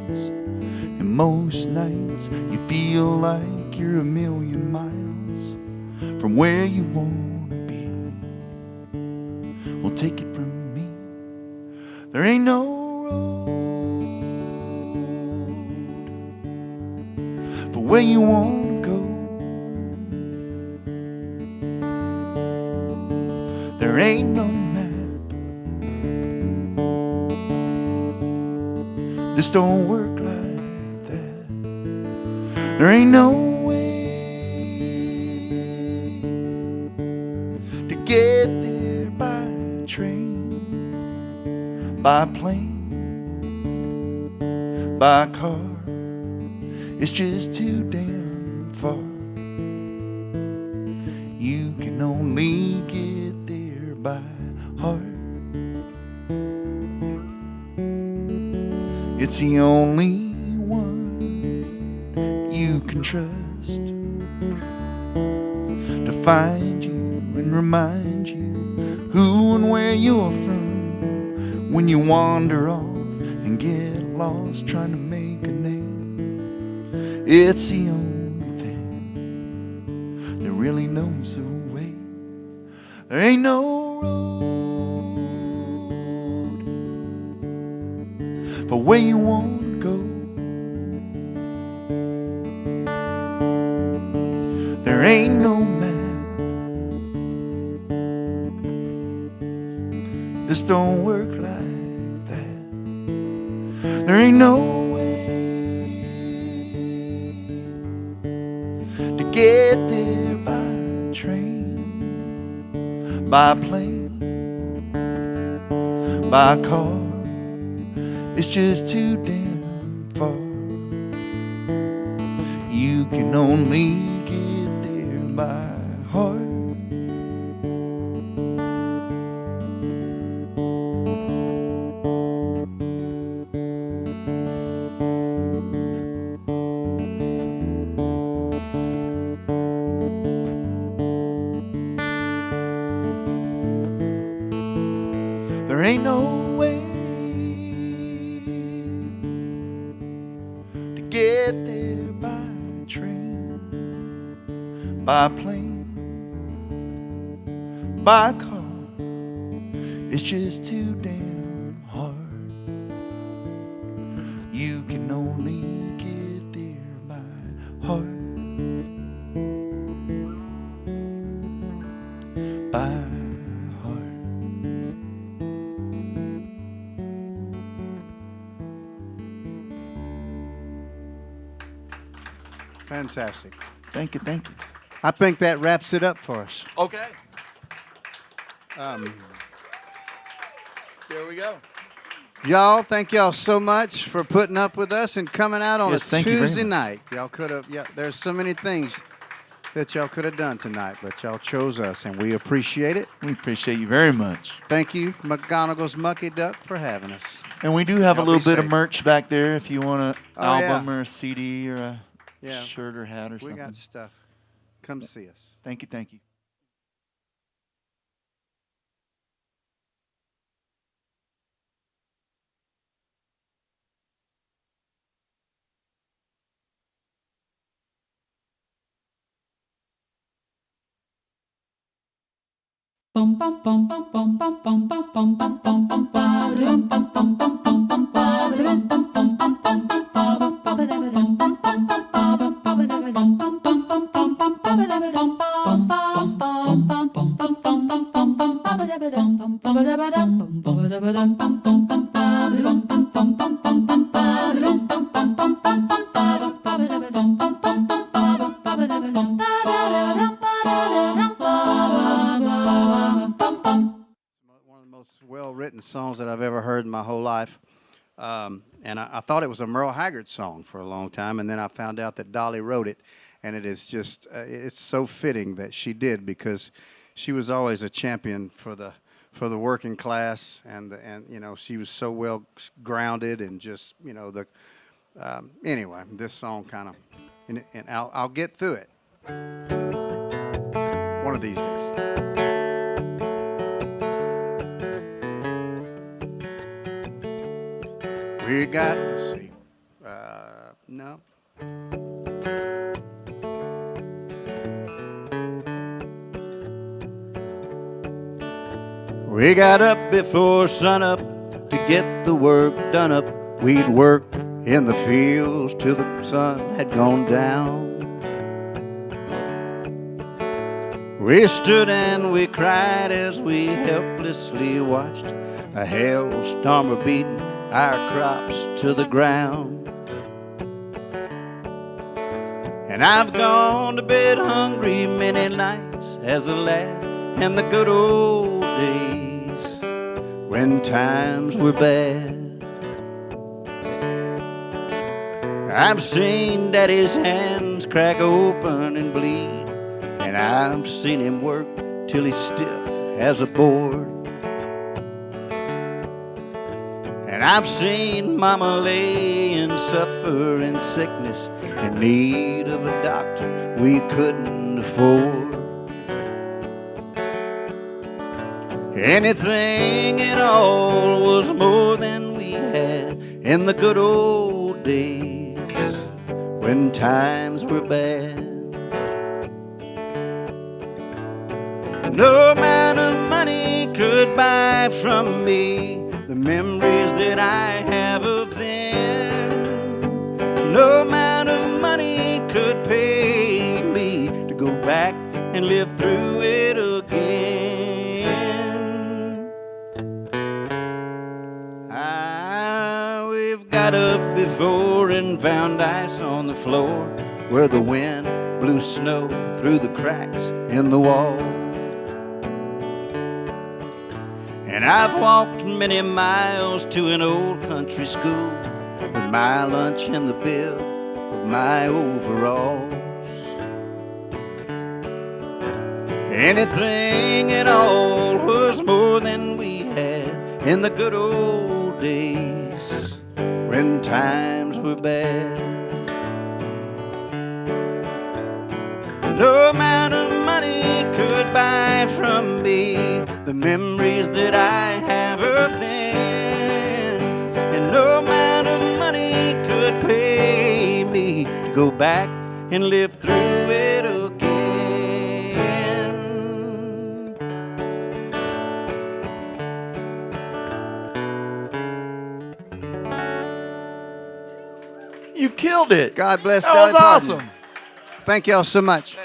is. And most nights you feel like you're a million miles from where you want to be. Well, take it from me, there ain't no road for where you want to go. There ain't no map, this don't work like that. There ain't no get there by train, by plane, by car. It's just too damn far. You can only get there by heart. It's the only one you can trust to find you and remind you who and where you're from when you wander off and get lost trying to make a name. It's the only thing that really knows the way. There ain't no road for where you want to go. There ain't no map, this don't work like that. There ain't no way to get there by train, by plane, by car. It's just too damn far. You can only get there by heart. There ain't no way to get there by train, by plane, by car. It's just too damn hard. You can only get there by heart. By Fantastic. Thank you, thank you. I think that wraps it up for us. Okay. There we go. Y'all, thank y'all so much for putting up with us and coming out on Yes, a thank you very Tuesday much. night. Y'all could have, there's so many things that y'all could have done tonight, but y'all chose us, and we appreciate it. We appreciate you very much. Thank you, McGonigel's Mucky Duck, for having us. And we do have Y'all a little be bit of safe. merch back there if you want an Oh, album yeah. or a CD or a Yeah. shirt or hat or We something. got stuff. Come see us. Thank you, thank you. One of the most well-written songs that I've ever heard in my whole life. And I thought it was a Merle Haggard song for a long time, and then I found out that Dolly wrote it, and it is just, it's so fitting that she did, because she was always a champion for the working class, and you know, she was so well grounded, and just, you know, anyway, this song kind of, and I'll get through it one of these days. We got, let's see, no. We got up before sunup to get the work done up. We'd work in the fields till the sun had gone down. We stood and we cried as we helplessly watched a hailstorm beating our crops to the ground. And I've gone to bed hungry many nights as a lad in the good old days when times were bad. I've seen Daddy's hands crack open and bleed, and I've seen him work till he's stiff as a board. And I've seen Mama lay and suffer in sickness in need of a doctor we couldn't afford. Anything at all was more than we had in the good old days when times were bad. No amount of money could buy from me the memories that I have of them. No amount of money could pay me to go back and live through it again. We've got up before and found ice on the floor where the wind blew snow through the cracks in the wall. And I've walked many miles to an old country school with my lunch and the bill of my overalls. Anything at all was more than we had in the good old days when times were bad. No amount of money could buy from me the memories that I have of then, and no amount of money could pay me to go back and live through it again. You killed it. God bless That Dolly was Parton. awesome. Thank y'all so much.